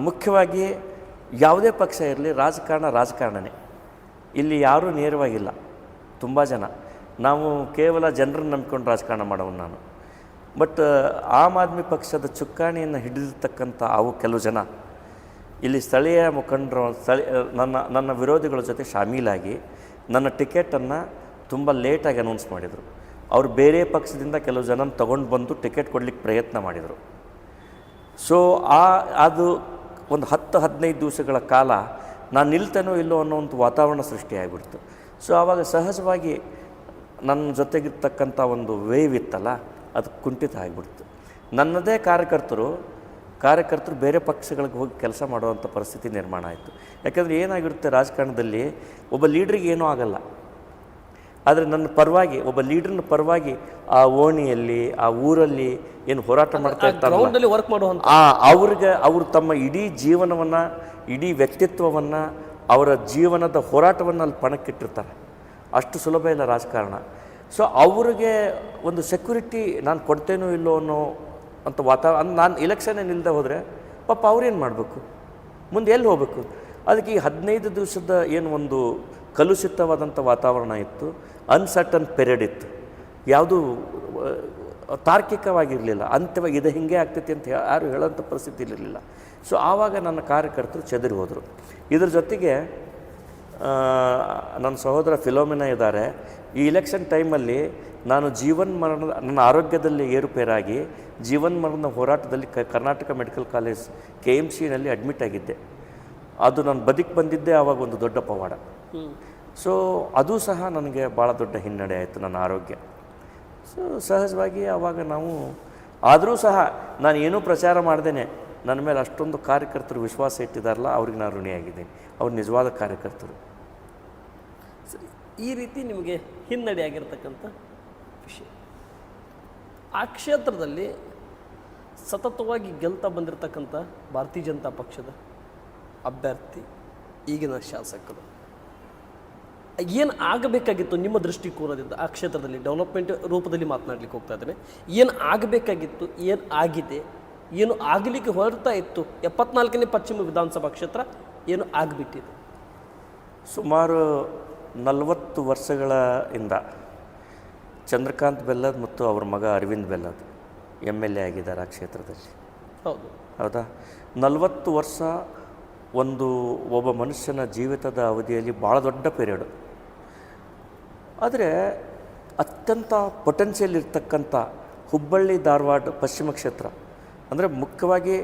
ಮುಖ್ಯವಾಗಿ ಯಾವುದೇ ಪಕ್ಷ ಇರಲಿ, ರಾಜಕಾರಣನೇ. ಇಲ್ಲಿ ಯಾರೂ ನೇರವಾಗಿಲ್ಲ. ತುಂಬ ಜನ ನಾವು ಕೇವಲ ಜನರನ್ನು ನಂಬಿಕೊಂಡು ರಾಜಕಾರಣ ಮಾಡೋನು ನಾನು. ಬಟ್ ಆಮ್ ಆದ್ಮಿ ಪಕ್ಷದ ಚುಕ್ಕಾಣಿಯನ್ನು ಹಿಡಿದಿರ್ತಕ್ಕಂಥ ಕೆಲವು ಜನ ಇಲ್ಲಿ ಸ್ಥಳೀಯ ಮುಖಂಡರು, ನನ್ನ ವಿರೋಧಿಗಳ ಜೊತೆ ಶಾಮೀಲಾಗಿ ನನ್ನ ಟಿಕೆಟನ್ನು ತುಂಬ ಲೇಟಾಗಿ ಅನೌನ್ಸ್ ಮಾಡಿದರು. ಅವರು ಬೇರೆ ಪಕ್ಷದಿಂದ ಕೆಲವು ಜನ ತೊಗೊಂಡು ಬಂದು ಟಿಕೆಟ್ ಕೊಡಲಿಕ್ಕೆ ಪ್ರಯತ್ನ ಮಾಡಿದರು. ಸೊ ಅದು ಒಂದು 10-15 ದಿವಸಗಳ ಕಾಲ ನಾನು ನಿಲ್ತೇನೋ ಇಲ್ಲೋ ಅನ್ನೋ ಒಂದು ವಾತಾವರಣ ಸೃಷ್ಟಿಯಾಗಿಬಿಡ್ತು. ಸೊ ಆವಾಗ ಸಹಜವಾಗಿ ನನ್ನ ಜೊತೆಗಿರ್ತಕ್ಕಂಥ ಒಂದು ವೇವ್ ಇತ್ತಲ್ಲ, ಅದು ಕುಂಠಿತ ಆಗಿಬಿಡ್ತು. ನನ್ನದೇ ಕಾರ್ಯಕರ್ತರು ಬೇರೆ ಪಕ್ಷಗಳಿಗೆ ಹೋಗಿ ಕೆಲಸ ಮಾಡುವಂಥ ಪರಿಸ್ಥಿತಿ ನಿರ್ಮಾಣ ಆಯಿತು. ಯಾಕಂದರೆ ಏನಾಗಿರುತ್ತೆ ರಾಜಕಾರಣದಲ್ಲಿ, ಒಬ್ಬ ಲೀಡ್ರಿಗೆ ಏನೂ ಆಗಲ್ಲ, ಆದರೆ ನನ್ನ ಪರವಾಗಿ ಒಬ್ಬ ಲೀಡ್ರನ್ನ ಪರವಾಗಿ ಆ ಓಣಿಯಲ್ಲಿ, ಆ ಊರಲ್ಲಿ ಏನು ಹೋರಾಟ ಮಾಡ್ತಾ ಇರ್ತಾರೆ ವರ್ಕ್ ಮಾಡುವಂಥ ಅವರು ತಮ್ಮ ಇಡೀ ಜೀವನವನ್ನು, ಇಡೀ ವ್ಯಕ್ತಿತ್ವವನ್ನು, ಅವರ ಜೀವನದ ಹೋರಾಟವನ್ನು ಅಲ್ಲಿ ಪಣಕ್ಕಿಟ್ಟಿರ್ತಾರೆ. ಅಷ್ಟು ಸುಲಭ ಇಲ್ಲ ರಾಜಕಾರಣ. ಸೊ ಅವ್ರಿಗೆ ಒಂದು ಸೆಕ್ಯೂರಿಟಿ ನಾನು ಕೊಡ್ತೇನೋ ಇಲ್ಲೋ ಅನ್ನೋ ಅಂತ ವಾತಾವರಣ. ನಾನು ಎಲೆಕ್ಷನ್ನೇ ನಿಲ್ಲದೆ ಹೋದರೆ ಪಾಪ ಅವ್ರೇನು ಮಾಡಬೇಕು, ಮುಂದೆ ಎಲ್ಲಿ ಹೋಗಬೇಕು? ಅದಕ್ಕೆ ಈ 15 ದಿವಸದ ಏನು ಒಂದು ಕಲುಷಿತವಾದಂಥ ವಾತಾವರಣ ಇತ್ತು, ಅನ್ಸರ್ಟನ್ ಪೀರಿಯಡ್ ಇತ್ತು, ಯಾವುದೂ ತಾರ್ಕಿಕವಾಗಿರಲಿಲ್ಲ. ಅಂತ್ಯವಾಗಿ ಇದು ಹಿಂಗೆ ಆಗ್ತೈತಿ ಅಂತ ಯಾರು ಹೇಳೋಂಥ ಪರಿಸ್ಥಿತಿ ಇರಲಿಲ್ಲ. ಸೊ ಆವಾಗ ನನ್ನ ಕಾರ್ಯಕರ್ತರು ಚೆದರಿ ಹೋದರು. ಇದ್ರ ಜೊತೆಗೆ ನನ್ನ ಸಹೋದರ ಫಿಲೋಮಿನಾ ಇದ್ದಾರೆ. ಈ ಎಲೆಕ್ಷನ್ ಟೈಮಲ್ಲಿ ನಾನು ನನ್ನ ಆರೋಗ್ಯದಲ್ಲಿ ಏರುಪೇರಾಗಿ ಜೀವನ್ಮರಣದ ಹೋರಾಟದಲ್ಲಿ ಕರ್ನಾಟಕ ಮೆಡಿಕಲ್ ಕಾಲೇಜ್ KMCನಲ್ಲಿ ಅಡ್ಮಿಟ್ ಆಗಿದ್ದೆ. ಅದು ನಾನು ಬದುಕಿ ಬಂದಿದ್ದೆ ಆವಾಗ ಒಂದು ದೊಡ್ಡ ಪವಾಡ. ಸೊ ಅದು ಸಹ ನನಗೆ ಭಾಳ ದೊಡ್ಡ ಹಿನ್ನಡೆ ಆಯಿತು ನನ್ನ ಆರೋಗ್ಯ. ಸೊ ಸಹಜವಾಗಿ ಆವಾಗ ಆದರೂ ಸಹ ನಾನು ಏನೂ ಪ್ರಚಾರ ಮಾಡ್ದೇನೆ ನನ್ನ ಮೇಲೆ ಅಷ್ಟೊಂದು ಕಾರ್ಯಕರ್ತರು ವಿಶ್ವಾಸ ಇಟ್ಟಿದ್ದಾರಲ್ಲ, ಅವ್ರಿಗೆ ನಾನು ಋಣಿಯಾಗಿದ್ದೀನಿ. ಅವ್ರು ನಿಜವಾದ ಕಾರ್ಯಕರ್ತರು. ಸರಿ, ಈ ರೀತಿ ನಿಮಗೆ ಹಿನ್ನಡೆ ಆಗಿರ್ತಕ್ಕಂಥ ವಿಷಯ, ಆ ಕ್ಷೇತ್ರದಲ್ಲಿ ಸತತವಾಗಿ ಗೆಲ್ತಾ ಬಂದಿರತಕ್ಕಂಥ ಭಾರತೀಯ ಜನತಾ ಪಕ್ಷದ ಅಭ್ಯರ್ಥಿ, ಈಗಿನ ಶಾಸಕರು, ಏನು ಆಗಬೇಕಾಗಿತ್ತು ನಿಮ್ಮ ದೃಷ್ಟಿಕೋನದಿಂದ ಆ ಕ್ಷೇತ್ರದಲ್ಲಿ? ಡೆವಲಪ್ಮೆಂಟ್ ರೂಪದಲ್ಲಿ ಮಾತನಾಡಲಿಕ್ಕೆ ಹೋಗ್ತಾ ಇದ್ದೇನೆ. ಏನು ಆಗಬೇಕಾಗಿತ್ತು, ಏನು ಆಗಿದೆ, ಏನು ಆಗಲಿಕ್ಕೆ ಹೊರಡ್ತಾ ಇತ್ತು? 74ನೇ ಪಶ್ಚಿಮ ವಿಧಾನಸಭಾ ಕ್ಷೇತ್ರ ಏನು ಆಗಿಬಿಟ್ಟಿದೆ? ಸುಮಾರು 40 ವರ್ಷಗಳಿಂದ ಚಂದ್ರಕಾಂತ್ ಬೆಲ್ಲದ್ ಮತ್ತು ಅವ್ರ ಮಗ ಅರವಿಂದ್ ಬೆಲ್ಲದ್ MLA ಆಗಿದ್ದಾರೆ ಆ ಕ್ಷೇತ್ರದಲ್ಲಿ. ಹೌದಾ? 40 ವರ್ಷ ಒಬ್ಬ ಮನುಷ್ಯನ ಜೀವಿತದ ಅವಧಿಯಲ್ಲಿ ಭಾಳ ದೊಡ್ಡ ಪೀರಿಯಡು. ಆದರೆ ಅತ್ಯಂತ ಪೊಟೆನ್ಷಿಯಲ್ ಇರ್ತಕ್ಕಂಥ ಹುಬ್ಬಳ್ಳಿ ಧಾರವಾಡ ಪಶ್ಚಿಮ ಕ್ಷೇತ್ರ, ಅಂದರೆ ಮುಖ್ಯವಾಗಿ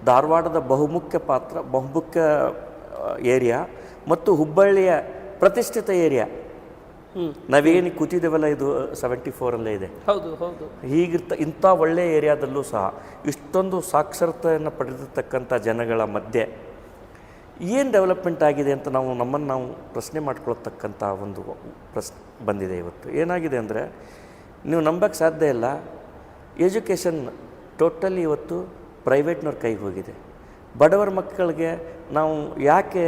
ಧಾರವಾಡದ ಬಹುಮುಖ್ಯ ಏರಿಯಾ ಮತ್ತು ಹುಬ್ಬಳ್ಳಿಯ ಪ್ರತಿಷ್ಠಿತ ಏರಿಯಾ. ನಾವೇನು ಕೂತಿದ್ದೇವಲ್ಲ, ಇದು 74ಅಲ್ಲೇ ಇದೆ. ಹೌದು. ಇಂಥ ಒಳ್ಳೆಯ ಏರಿಯಾದಲ್ಲೂ ಸಹ ಇಷ್ಟೊಂದು ಸಾಕ್ಷರತೆಯನ್ನು ಪಡೆದಿರ್ತಕ್ಕಂಥ ಜನಗಳ ಮಧ್ಯೆ ಏನು ಡೆವಲಪ್ಮೆಂಟ್ ಆಗಿದೆ ಅಂತ ನಮ್ಮನ್ನು ನಾವು ಪ್ರಶ್ನೆ ಮಾಡ್ಕೊಳ್ತಕ್ಕಂಥ ಒಂದು ಪ್ರಶ್ನೆ ಬಂದಿದೆ ಇವತ್ತು. ಏನಾಗಿದೆ ಅಂದರೆ, ನೀವು ನಂಬಕ್ಕೆ ಸಾಧ್ಯ ಇಲ್ಲ, ಎಜುಕೇಷನ್ ಟೋಟಲಿ ಇವತ್ತು ಪ್ರೈವೇಟ್ನವ್ರ ಕೈಗೆ ಹೋಗಿದೆ. ಬಡವರ ಮಕ್ಕಳಿಗೆ ನಾವು ಯಾಕೆ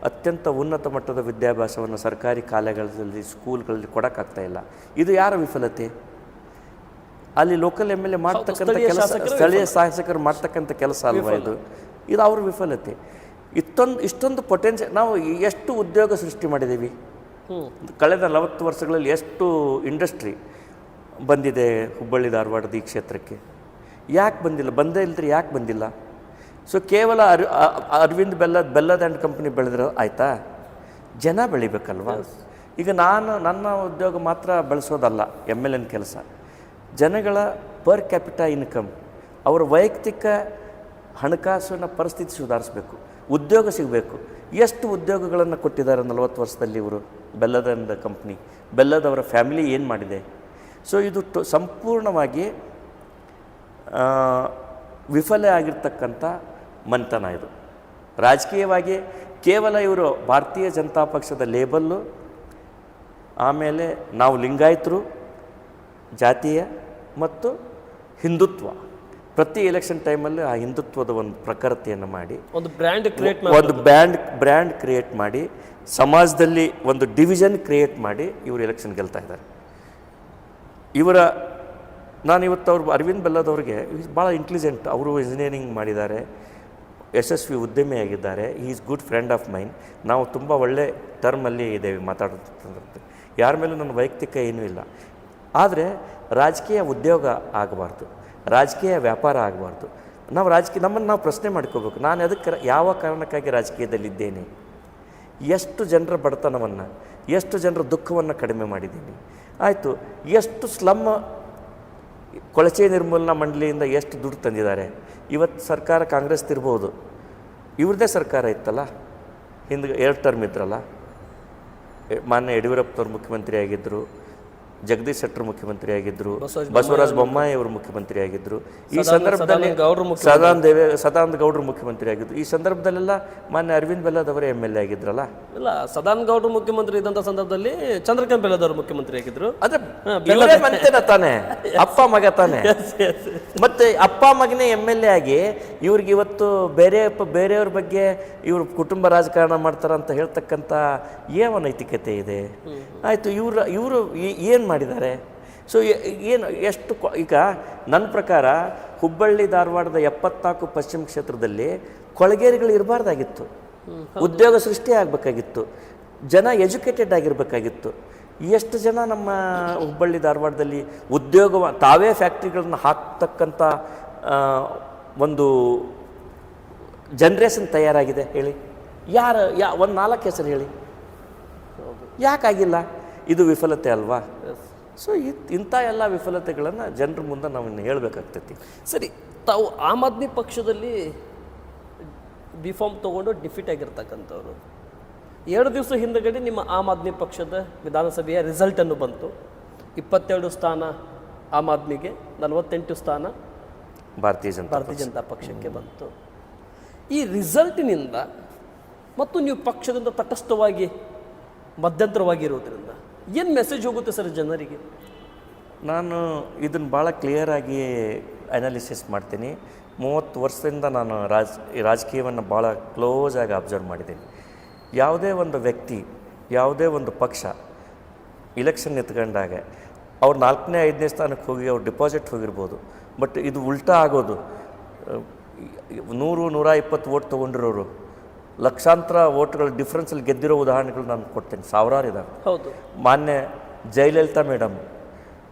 ಅತ್ಯಂತ ಉನ್ನತ ಮಟ್ಟದ ವಿದ್ಯಾಭ್ಯಾಸವನ್ನು ಸರ್ಕಾರಿ ಕಾಲೇಜುಗಳಲ್ಲಿ, ಸ್ಕೂಲ್ಗಳಲ್ಲಿ ಕೊಡೋಕ್ಕಾಗ್ತಾಯಿಲ್ಲ? ಇದು ಯಾರ ವಿಫಲತೆ? ಅಲ್ಲಿ ಲೋಕಲ್ MLA ಮಾಡ್ತಕ್ಕಂಥ ಕೆಲಸ, ಸ್ಥಳೀಯ ಶಾಸಕರು ಮಾಡ್ತಕ್ಕಂಥ ಕೆಲಸ ಅಲ್ವಾ ಇದು ಅವ್ರ ವಿಫಲತೆ. ಇಷ್ಟೊಂದು ಪೊಟೆನ್ಷಿಯಲ್. ನಾವು ಎಷ್ಟು ಉದ್ಯೋಗ ಸೃಷ್ಟಿ ಮಾಡಿದ್ದೀವಿ ಕಳೆದ 40 ವರ್ಷಗಳಲ್ಲಿ, ಎಷ್ಟು ಇಂಡಸ್ಟ್ರಿ ಬಂದಿದೆ ಹುಬ್ಬಳ್ಳಿ ಧಾರವಾಡದ ಈ ಕ್ಷೇತ್ರಕ್ಕೆ? ಯಾಕೆ ಬಂದಿಲ್ಲ? ಬಂದೇ ಇಲ್ಲದ್ರೆ ಯಾಕೆ ಬಂದಿಲ್ಲ? ಸೊ ಕೇವಲ ಅರವಿಂದ್ ಬೆಲ್ಲದ್ ಆ್ಯಂಡ್ ಕಂಪ್ನಿ ಬೆಳೆದ್ರೆ ಆಯಿತಾ? ಜನ ಬೆಳಿಬೇಕಲ್ವ? ಈಗ ನನ್ನ ಉದ್ಯೋಗ ಮಾತ್ರ ಬೆಳೆಸೋದಲ್ಲ MLA ಕೆಲಸ. ಜನಗಳ ಪರ್ ಕ್ಯಾಪಿಟಾ ಇನ್ಕಮ್, ಅವರ ವೈಯಕ್ತಿಕ ಹಣಕಾಸಿನ ಪರಿಸ್ಥಿತಿ ಸುಧಾರಿಸಬೇಕು, ಉದ್ಯೋಗ ಸಿಗಬೇಕು. ಎಷ್ಟು ಉದ್ಯೋಗಗಳನ್ನು ಕೊಟ್ಟಿದ್ದಾರೆ 40 ವರ್ಷದಲ್ಲಿ ಇವರು? ಬೆಲ್ಲದ್ ಆ್ಯಂಡ್ ಕಂಪ್ನಿ, ಬೆಲ್ಲದವರ ಫ್ಯಾಮಿಲಿ ಏನು ಮಾಡಿದೆ? ಸೊ ಇದು ಸಂಪೂರ್ಣವಾಗಿ ವಿಫಲ ಆಗಿರ್ತಕ್ಕಂಥ ಮಂಥನ ಇದು. ರಾಜಕೀಯವಾಗಿ ಕೇವಲ ಇವರು ಭಾರತೀಯ ಜನತಾ ಪಕ್ಷದ ಲೇಬಲ್ಲು, ಆಮೇಲೆ ನಾವು ಲಿಂಗಾಯತರು, ಜಾತೀಯ ಮತ್ತು ಹಿಂದುತ್ವ, ಪ್ರತಿ ಎಲೆಕ್ಷನ್ ಟೈಮಲ್ಲಿ ಆ ಹಿಂದುತ್ವದ ಒಂದು ಪ್ರಕೃತಿಯನ್ನು ಮಾಡಿ ಒಂದು ಬ್ರ್ಯಾಂಡ್ ಕ್ರಿಯೇಟ್ ಮಾಡಿ ಸಮಾಜದಲ್ಲಿ ಒಂದು ಡಿವಿಷನ್ ಕ್ರಿಯೇಟ್ ಮಾಡಿ ಇವರು ಎಲೆಕ್ಷನ್ ಗೆಲ್ತಾ ಇದ್ದಾರೆ. ಇವರ ನಾನು ಇವತ್ತು ಅವ್ರು ಅರವಿಂದ್ ಬೆಲ್ಲದವ್ರಿಗೆ ಭಾಳ ಇಂಟೆಲಿಜೆಂಟ್, ಅವರು ಇಂಜಿನಿಯರಿಂಗ್ ಮಾಡಿದ್ದಾರೆ, ಯಶಸ್ವಿ ಉದ್ಯಮಿಯಾಗಿದ್ದಾರೆ, he is good friend of mine. ನಾವು ತುಂಬ ಒಳ್ಳೆ ಟರ್ಮಲ್ಲಿ ಇದ್ದೇವೆ ಮಾತಾಡೋದು, ಯಾರ ಮೇಲೂ ನನ್ನ ವೈಯಕ್ತಿಕ ಏನೂ ಇಲ್ಲ. ಆದರೆ ರಾಜಕೀಯ ಉದ್ಯೋಗ ಆಗಬಾರ್ದು, ರಾಜಕೀಯ ವ್ಯಾಪಾರ ಆಗಬಾರ್ದು. ನಾವು ನಮ್ಮನ್ನು ನಾವು ಪ್ರಶ್ನೆ ಮಾಡ್ಕೋಬೇಕು, ನಾನು ಅದಕ್ಕೆ ಯಾವ ಕಾರಣಕ್ಕಾಗಿ ರಾಜಕೀಯದಲ್ಲಿದ್ದೇನೆ, ಎಷ್ಟು ಜನರ ಬಡತನವನ್ನು, ಎಷ್ಟು ಜನರ ದುಃಖವನ್ನು ಕಡಿಮೆ ಮಾಡಿದ್ದೀನಿ, ಆಯಿತು, ಎಷ್ಟು ಸ್ಲಮ್ ಕೊಳಚೆ ನಿರ್ಮೂಲನಾ ಮಂಡಳಿಯಿಂದ ಎಷ್ಟು ದುಡ್ಡು ತಂದಿದ್ದಾರೆ. ಇವತ್ತು ಸರ್ಕಾರ ಕಾಂಗ್ರೆಸ್ ತಿರ್ಬೋದು, ಇವ್ರದ್ದೇ ಸರ್ಕಾರ ಇತ್ತಲ್ಲ, ಹಿಂದೆ 2 ಟರ್ಮ್ ಇದ್ರಲ್ಲ, ಮಾನ್ಯ ಯಡಿಯೂರಪ್ಪನವ್ರು ಮುಖ್ಯಮಂತ್ರಿ ಆಗಿದ್ದರು, ಜಗದೀಶ್ ಶೆಟ್ಟರ್ ಮುಖ್ಯಮಂತ್ರಿ ಆಗಿದ್ದರು, ಬಸವರಾಜ ಬೊಮ್ಮಾಯಿ ಅವರು ಮುಖ್ಯಮಂತ್ರಿ ಆಗಿದ್ದರು. ಈ ಸಂದರ್ಭದಲ್ಲಿ ಸದಾನಂದ ಗೌಡರು ಮುಖ್ಯಮಂತ್ರಿ ಆಗಿದ್ದರು. ಈ ಸಂದರ್ಭದಲ್ಲೆಲ್ಲ ಮಾನ್ಯ ಅರವಿಂದ್ ಬೆಲ್ಲದವರೇ MLA ಆಗಿದ್ರಲ್ಲ. ಇಲ್ಲ, ಸದಾನಂದ ಗೌಡರು ಮುಖ್ಯಮಂತ್ರಿ ಇದ್ದಂಥ ಸಂದರ್ಭದಲ್ಲಿ ಚಂದ್ರಕಾಂತ್ ಬೆಲ್ಲದವರು ಮುಖ್ಯಮಂತ್ರಿ ಆಗಿದ್ರು. ಅದೇ ಮಂತೆನ ತಾನೆ, ಅಪ್ಪ ಮಗ ತಾನೆ. ಮತ್ತೆ ಅಪ್ಪ ಮಗನೇ MLA ಆಗಿ ಇವ್ರಿಗೆ ಇವತ್ತು ಬೇರೆಯವ್ರ ಬಗ್ಗೆ ಇವ್ರು ಕುಟುಂಬ ರಾಜಕಾರಣ ಮಾಡ್ತಾರಂತ ಹೇಳ್ತಕ್ಕಂಥ ಯಾವ ನೈತಿಕತೆ ಇದೆ? ಆಯಿತು, ಇವರು ಏನು ಮಾಡಿದ್ದಾರೆ? ಸೊ ಏನು ಎಷ್ಟು ಈಗ ನನ್ನ ಪ್ರಕಾರ ಹುಬ್ಬಳ್ಳಿ ಧಾರವಾಡದ 74 ಪಶ್ಚಿಮ ಕ್ಷೇತ್ರದಲ್ಲಿ ಕೊಳಗೇರಿಗಳು ಇರಬಾರ್ದಾಗಿತ್ತು, ಉದ್ಯೋಗ ಸೃಷ್ಟಿ ಆಗಬೇಕಾಗಿತ್ತು, ಜನ ಎಜುಕೇಟೆಡ್ ಆಗಿರಬೇಕಾಗಿತ್ತು. ಎಷ್ಟು ಜನ ನಮ್ಮ ಹುಬ್ಬಳ್ಳಿ ಧಾರವಾಡದಲ್ಲಿ ಉದ್ಯೋಗ ತಾವೇ ಫ್ಯಾಕ್ಟ್ರಿಗಳನ್ನ ಹಾಕ್ತಕ್ಕಂಥ ಒಂದು ಜನ್ರೇಷನ್ ತಯಾರಾಗಿದೆ ಹೇಳಿ? ಒಂದು 4 ಹೆಸರು ಹೇಳಿ, ಯಾಕಾಗಿಲ್ಲ? ಇದು ವಿಫಲತೆ ಅಲ್ವಾ? ಸೊ ಇಂಥ ಎಲ್ಲ ವಿಫಲತೆಗಳನ್ನು ಜನರ ಮುಂದೆ ನಾವು ಇನ್ನು ಹೇಳಬೇಕಾಗ್ತೈತಿ. ಸರಿ, ತಾವು ಆಮ್ ಆದ್ಮಿ ಪಕ್ಷದಲ್ಲಿ B.Pharm ತೊಗೊಂಡು ಡಿಫೀಟ್ ಆಗಿರ್ತಕ್ಕಂಥವ್ರು, 2 ದಿವಸ ಹಿಂದಗಡೆ ನಿಮ್ಮ ಆಮ್ ಆದ್ಮಿ ಪಕ್ಷದ ವಿಧಾನಸಭೆಯ ರಿಸಲ್ಟನ್ನು ಬಂತು. 22 ಸ್ಥಾನ ಆಮ್ ಆದ್ಮಿಗೆ, 48 ಸ್ಥಾನ ಭಾರತೀಯ ಜನತಾ ಪಕ್ಷಕ್ಕೆ ಬಂತು. ಈ ರಿಸಲ್ಟಿನಿಂದ ಮತ್ತು ನೀವು ಪಕ್ಷದಿಂದ ತಟಸ್ಥವಾಗಿ ಮಧ್ಯಂತರವಾಗಿರೋದ್ರಿಂದ ಏನು ಮೆಸೇಜ್ ಹೋಗುತ್ತೆ ಸರ್ ಜನರಿಗೆ? ನಾನು ಇದನ್ನು ಭಾಳ ಕ್ಲಿಯರಾಗಿ ಅನಾಲಿಸಿಸ್ ಮಾಡ್ತೀನಿ. 30 ವರ್ಷದಿಂದ ನಾನು ರಾಜಕೀಯವನ್ನು ಭಾಳ ಕ್ಲೋಸಾಗಿ ಅಬ್ಸರ್ವ್ ಮಾಡಿದ್ದೀನಿ. ಯಾವುದೇ ಒಂದು ವ್ಯಕ್ತಿ, ಯಾವುದೇ ಒಂದು ಪಕ್ಷ ಇಲೆಕ್ಷನ್ ನಿಂತ್ಕೊಂಡಾಗ ಅವ್ರು 4ನೇ 5ನೇ ಸ್ಥಾನಕ್ಕೆ ಹೋಗಿ ಅವ್ರು ಡಿಪಾಸಿಟ್ ಹೋಗಿರ್ಬೋದು, ಬಟ್ ಇದು ಉಲ್ಟಾ ಆಗೋದು. 100-120 ಓಟ್ ತೊಗೊಂಡಿರೋರು ಲಕ್ಷಾಂತರ ಓಟ್ಗಳ ಡಿಫ್ರೆನ್ಸಲ್ಲಿ ಗೆದ್ದಿರೋ ಉದಾಹರಣೆಗಳು ನಾನು ಕೊಡ್ತೇನೆ, ಸಾವಿರಾರು ಇದ್ದಾವೆ. ಹೌದು, ಮಾನ್ಯ ಜಯಲಲಿತಾ ಮೇಡಮ್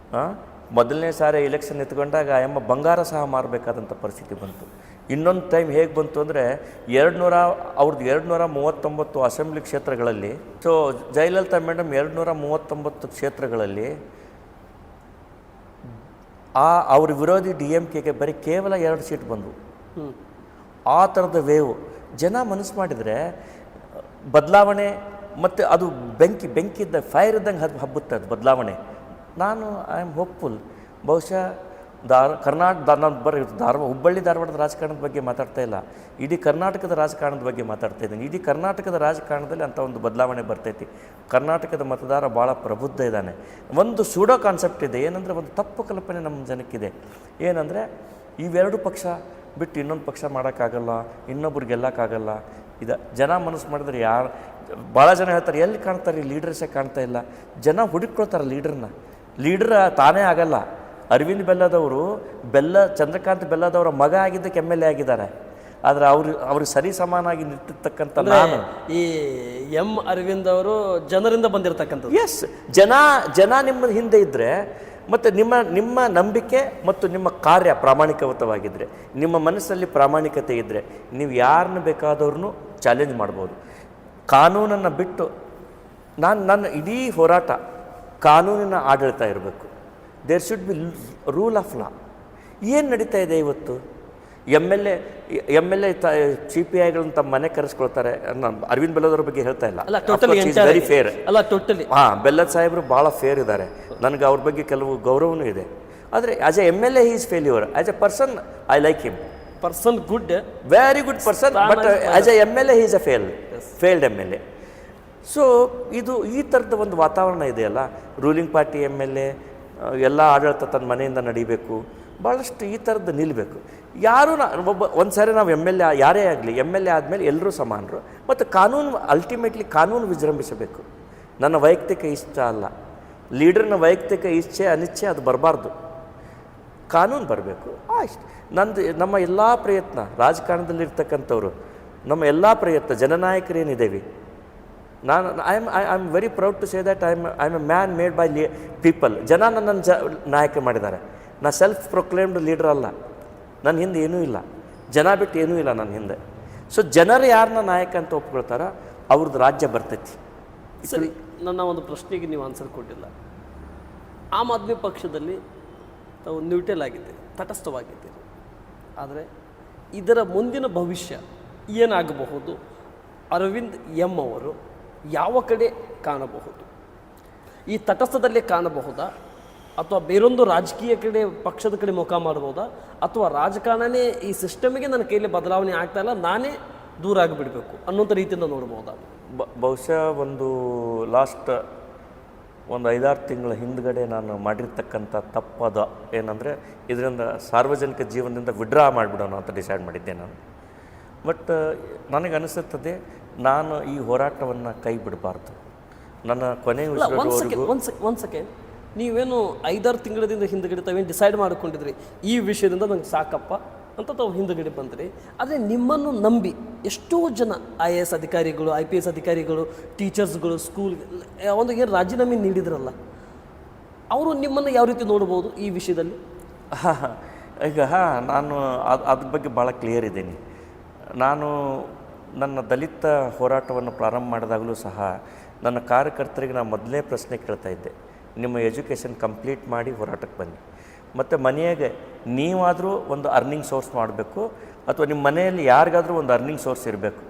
ಮೊದಲನೇ ಸಾರಿ ಎಲೆಕ್ಷನ್ ನಿಂತ್ಕೊಂಡಾಗ ಅಮ್ಮ ಬಂಗಾರ ಸಹ ಮಾರಬೇಕಾದಂಥ ಪರಿಸ್ಥಿತಿ ಬಂತು. ಇನ್ನೊಂದು ಟೈಮ್ ಹೇಗೆ ಬಂತು ಅಂದರೆ 239 ಅಸೆಂಬ್ಲಿ ಕ್ಷೇತ್ರಗಳಲ್ಲಿ, ಸೊ ಜಯಲಲಿತಾ ಮೇಡಮ್ 239 ಕ್ಷೇತ್ರಗಳಲ್ಲಿ ಅವ್ರ ವಿರೋಧಿ DMKಗೆ ಬರೀ ಕೇವಲ 2 ಸೀಟ್ ಬಂದವು. ಆ ಥರದ ವೇವು ಜನ ಮನಸ್ಸು ಮಾಡಿದರೆ ಬದಲಾವಣೆ, ಮತ್ತು ಅದು ಬೆಂಕಿದ್ದ ಫೈರ್ ಇದ್ದಂಗೆ ಹಬ್ಬುತ್ತೆ ಅದು ಬದಲಾವಣೆ. ನಾನು ಐ ಆಮ್ ಹೋಪ್ಫುಲ್. ಬಹುಶಃ ನಾನು ಹುಬ್ಬಳ್ಳಿ ಧಾರವಾಡದ ರಾಜಕಾರಣದ ಬಗ್ಗೆ ಮಾತಾಡ್ತಾ ಇಲ್ಲ, ಇಡೀ ಕರ್ನಾಟಕದ ರಾಜಕಾರಣದ ಬಗ್ಗೆ ಮಾತಾಡ್ತಾ ಇದ್ದೀನಿ. ಇಡೀ ಕರ್ನಾಟಕದ ರಾಜಕಾರಣದಲ್ಲಿ ಅಂಥ ಒಂದು ಬದಲಾವಣೆ ಬರ್ತೈತಿ. ಕರ್ನಾಟಕದ ಮತದಾರ ಭಾಳ ಪ್ರಬುದ್ಧ ಇದ್ದಾನೆ. ಒಂದು ಸೂಡೋ ಕಾನ್ಸೆಪ್ಟ್ ಇದೆ, ಏನಂದರೆ ಒಂದು ತಪ್ಪು ಕಲ್ಪನೆ ನಮ್ಮ ಜನಕ್ಕಿದೆ. ಏನಂದರೆ ಇವೆರಡು ಪಕ್ಷ ಬಿಟ್ಟು ಇನ್ನೊಂದು ಪಕ್ಷ ಮಾಡೋಕ್ಕಾಗಲ್ಲ, ಇನ್ನೊಬ್ರಿಗೆ ಗೆಲ್ಲಕ್ಕಾಗಲ್ಲ. ಜನ ಮನಸ್ಸು ಮಾಡಿದ್ರೆ ಭಾಳ ಜನ ಹೇಳ್ತಾರೆ, ಎಲ್ಲಿ ಕಾಣ್ತಾರೆ ಲೀಡರ್ಸೇ ಕಾಣ್ತಾ ಇಲ್ಲ. ಜನ ಹುಡುಕ್ಕೊಳ್ತಾರೆ ಲೀಡ್ರ್ ತಾನೇ ಆಗಲ್ಲ. ಅರವಿಂದ್ ಬೆಲ್ಲದವರು ಚಂದ್ರಕಾಂತ್ ಬೆಲ್ಲದವರ ಮಗ ಆಗಿದ್ದಕ್ಕೆ MLA ಆಗಿದ್ದಾರೆ. ಆದರೆ ಅವ್ರಿಗೆ ಸರಿ ಸಮಾನಾಗಿ ನಿಂತಿರ್ತಕ್ಕಂಥ ನಾನು ಈ ಅರವಿಂದ್ ಅವರು ಜನರಿಂದ ಬಂದಿರತಕ್ಕಂಥದ್ದು. ಎಸ್, ಜನ ನಿಮ್ಮ ಹಿಂದೆ ಇದ್ದರೆ, ಮತ್ತು ನಿಮ್ಮ ನಂಬಿಕೆ ಮತ್ತು ನಿಮ್ಮ ಕಾರ್ಯ ಪ್ರಾಮಾಣಿಕವಾಗಿದ್ದರೆ, ನಿಮ್ಮ ಮನಸ್ಸಲ್ಲಿ ಪ್ರಾಮಾಣಿಕತೆ ಇದ್ದರೆ, ನೀವು ಯಾರನ್ನ ಬೇಕಾದವ್ರನ್ನೂ ಚಾಲೆಂಜ್ ಮಾಡ್ಬೋದು. ಕಾನೂನನ್ನು ಬಿಟ್ಟು ನನ್ನ ಇಡೀ ಹೋರಾಟ ಕಾನೂನಿನ ಆಡಳಿತ ಇರಬೇಕು. There should be rule of law. ಏನು ನಡೀತಾ ಇದೆ ಇವತ್ತು? MLA CPIಗಳನ್ನ ತಮ್ಮ ಮನೆ ಕರೆಸ್ಕೊಳ್ತಾರೆ. ನಾನು ಅರವಿಂದ್ ಬೆಲ್ಲದವ್ರ ಬಗ್ಗೆ ಹೇಳ್ತಾ ಇಲ್ಲ, ವೆರಿ ಫೇರ್. ಬೆಲ್ಲದ್ ಸಾಹೇಬರು ಭಾಳ ಫೇರ್ ಇದ್ದಾರೆ, ನನಗೆ ಅವ್ರ ಬಗ್ಗೆ ಕೆಲವು ಗೌರವನೂ ಇದೆ. ಆದರೆ as A MLA he is failure. As A person I like him, person good, very good person, but as A MLA he is A failed MLA. So ಈ ಥರದ ಒಂದು ವಾತಾವರಣ ಇದೆಯಲ್ಲ, ರೂಲಿಂಗ್ ಪಾರ್ಟಿ MLA ಎಲ್ಲ ಆಡಳಿತ ತನ್ನ ಮನೆಯಿಂದ ನಡೀಬೇಕು, ಭಾಳಷ್ಟು ಈ ಥರದ್ದು ನಿಲ್ಲಬೇಕು. ಯಾರೂ ಒಂದು ಸಾರಿ ನಾವು MLA ಯಾರೇ ಆಗಲಿ, MLA ಆದಮೇಲೆ ಎಲ್ಲರೂ ಸಮಾನರು. ಮತ್ತು ಅಲ್ಟಿಮೇಟ್ಲಿ ಕಾನೂನು ವಿಜೃಂಭಿಸಬೇಕು. ನನ್ನ ವೈಯಕ್ತಿಕ ಇಷ್ಟ ಅಲ್ಲ, ಲೀಡರ್ನ ವೈಯಕ್ತಿಕ ಇಚ್ಛೆ ಅನಿಚ್ಛೆ ಅದು ಬರಬಾರ್ದು. ಕಾನೂನು ಬರಬೇಕು ಅಷ್ಟು. ನಮ್ಮ ಎಲ್ಲ ಪ್ರಯತ್ನ ರಾಜಕಾರಣದಲ್ಲಿರ್ತಕ್ಕಂಥವ್ರು ನಮ್ಮ ಎಲ್ಲ ಪ್ರಯತ್ನ ಜನನಾಯಕರೇನಿದ್ದೇವೆ, ನಾನು I am very proud to say that I am a man made by people. ಜನ ನನ್ನನ್ನು ನಾಯಕ ಮಾಡಿದ್ದಾರೆ. ನಾ ಸೆಲ್ಫ್ ಪ್ರೊಕ್ಲೇಮ್ಡ್ ಲೀಡರ್ ಅಲ್ಲ, ನನ್ನ ಹಿಂದೆ ಏನೂ ಇಲ್ಲ, ಜನ ಬಿಟ್ಟು ಏನೂ ಇಲ್ಲ ನನ್ನ ಹಿಂದೆ. ಸೊ ಜನರು ಯಾರನ್ನ ನಾಯಕ ಅಂತ ಒಪ್ಕೊಳ್ತಾರೋ ಅವ್ರದ್ದು ರಾಜ್ಯ ಬರ್ತೈತಿ. ಸರಿ, ನನ್ನ ಒಂದು ಪ್ರಶ್ನೆಗೆ ನೀವು ಆನ್ಸರ್ ಕೊಟ್ಟಿಲ್ಲ. ಆಮ್ ಆದ್ಮಿ ಪಕ್ಷದಲ್ಲಿ ತಾವು ನ್ಯೂಟ್ರಲ್ ಆಗಿದ್ದೀರಿ, ತಟಸ್ಥವಾಗಿದ್ದೀರಿ. ಆದರೆ ಇದರ ಮುಂದಿನ ಭವಿಷ್ಯ ಏನಾಗಬಹುದು? ಅರವಿಂದ್ ಎಂ ಅವರು ಯಾವ ಕಡೆ ಕಾಣಬಹುದು? ಈ ತಟಸ್ಥದಲ್ಲೇ ಕಾಣಬಹುದಾ, ಅಥವಾ ಬೇರೊಂದು ರಾಜಕೀಯ ಕಡೆ ಪಕ್ಷದ ಕಡೆ ಮುಖ ಮಾಡ್ಬೋದಾ, ಅಥವಾ ರಾಜಕಾರಣನೇ ಈ ಸಿಸ್ಟಮಿಗೆ ನನ್ನ ಕೈಯಲ್ಲಿ ಬದಲಾವಣೆ ಆಗ್ತಾ ಇಲ್ಲ, ನಾನೇ ದೂರ ಆಗಿಬಿಡಬೇಕು ಅನ್ನೋಂಥ ರೀತಿಯಿಂದ ನೋಡ್ಬೋದಾ? ಬಹುಶಃ ಒಂದು ಲಾಸ್ಟ್ ಒಂದು 5-6 ತಿಂಗಳ ಹಿಂದ್ಗಡೆ ನಾನು ಮಾಡಿರ್ತಕ್ಕಂಥ ತಪ್ಪದ ಏನಂದರೆ ಇದರಿಂದ ಸಾರ್ವಜನಿಕ ಜೀವನದಿಂದ ವಿಡ್ರಾ ಮಾಡಿಬಿಡೋಣ ಅಂತ ಡಿಸೈಡ್ ಮಾಡಿದ್ದೆ ನಾನು. ಬಟ್ ನನಗೆ ಅನಿಸುತ್ತದೆ ನಾನು ಈ ಹೋರಾಟವನ್ನು ಕೈ ಬಿಡಬಾರ್ದು. ನನ್ನ ಕೊನೆ ಒಂದು ಸೆಕೆಂಡ್, ನೀವೇನು 5-6 ತಿಂಗಳದಿಂದ ಹಿಂದ್ಗಡೆ ತಾವೇನು ಡಿಸೈಡ್ ಮಾಡಿಕೊಂಡಿದ್ರಿ ಈ ವಿಷಯದಿಂದ ನಂಗೆ ಸಾಕಪ್ಪ ಅಂತ ತಾವು ಹಿಂದ್ಗಡೆ ಬಂದ್ರಿ. ಆದರೆ ನಿಮ್ಮನ್ನು ನಂಬಿ ಎಷ್ಟೋ ಜನ IAS ಅಧಿಕಾರಿಗಳು, IPS ಅಧಿಕಾರಿಗಳು, ಟೀಚರ್ಸ್ಗಳು, ಸ್ಕೂಲ್ ಒಂದು ಏನು ರಾಜೀನಾಮೆ ನೀಡಿದ್ರಲ್ಲ, ಅವರು ನಿಮ್ಮನ್ನು ಯಾವ ರೀತಿ ನೋಡ್ಬೋದು ಈ ವಿಷಯದಲ್ಲಿ? ಈಗ ನಾನು ಅದ್ರ ಬಗ್ಗೆ ಭಾಳ ಕ್ಲಿಯರ್ ಇದ್ದೀನಿ. ನಾನು ನನ್ನ ದಲಿತ ಹೋರಾಟವನ್ನು ಪ್ರಾರಂಭ ಮಾಡಿದಾಗಲೂ ಸಹ ನನ್ನ ಕಾರ್ಯಕರ್ತರಿಗೆ ನಾನು ಮೊದಲನೇ ಪ್ರಶ್ನೆ ಕೇಳ್ತಾ ಇದ್ದೆ, ನಿಮ್ಮ ಎಜುಕೇಷನ್ ಕಂಪ್ಲೀಟ್ ಮಾಡಿ ಹೋರಾಟಕ್ಕೆ ಬನ್ನಿ, ಮತ್ತು ಮನೆಯಾಗೆ ನೀವಾದರೂ ಒಂದು ಅರ್ನಿಂಗ್ ಸೋರ್ಸ್ ಮಾಡಬೇಕು, ಅಥವಾ ನಿಮ್ಮ ಮನೆಯಲ್ಲಿ ಯಾರಿಗಾದರೂ ಒಂದು ಅರ್ನಿಂಗ್ ಸೋರ್ಸ್ ಇರಬೇಕು,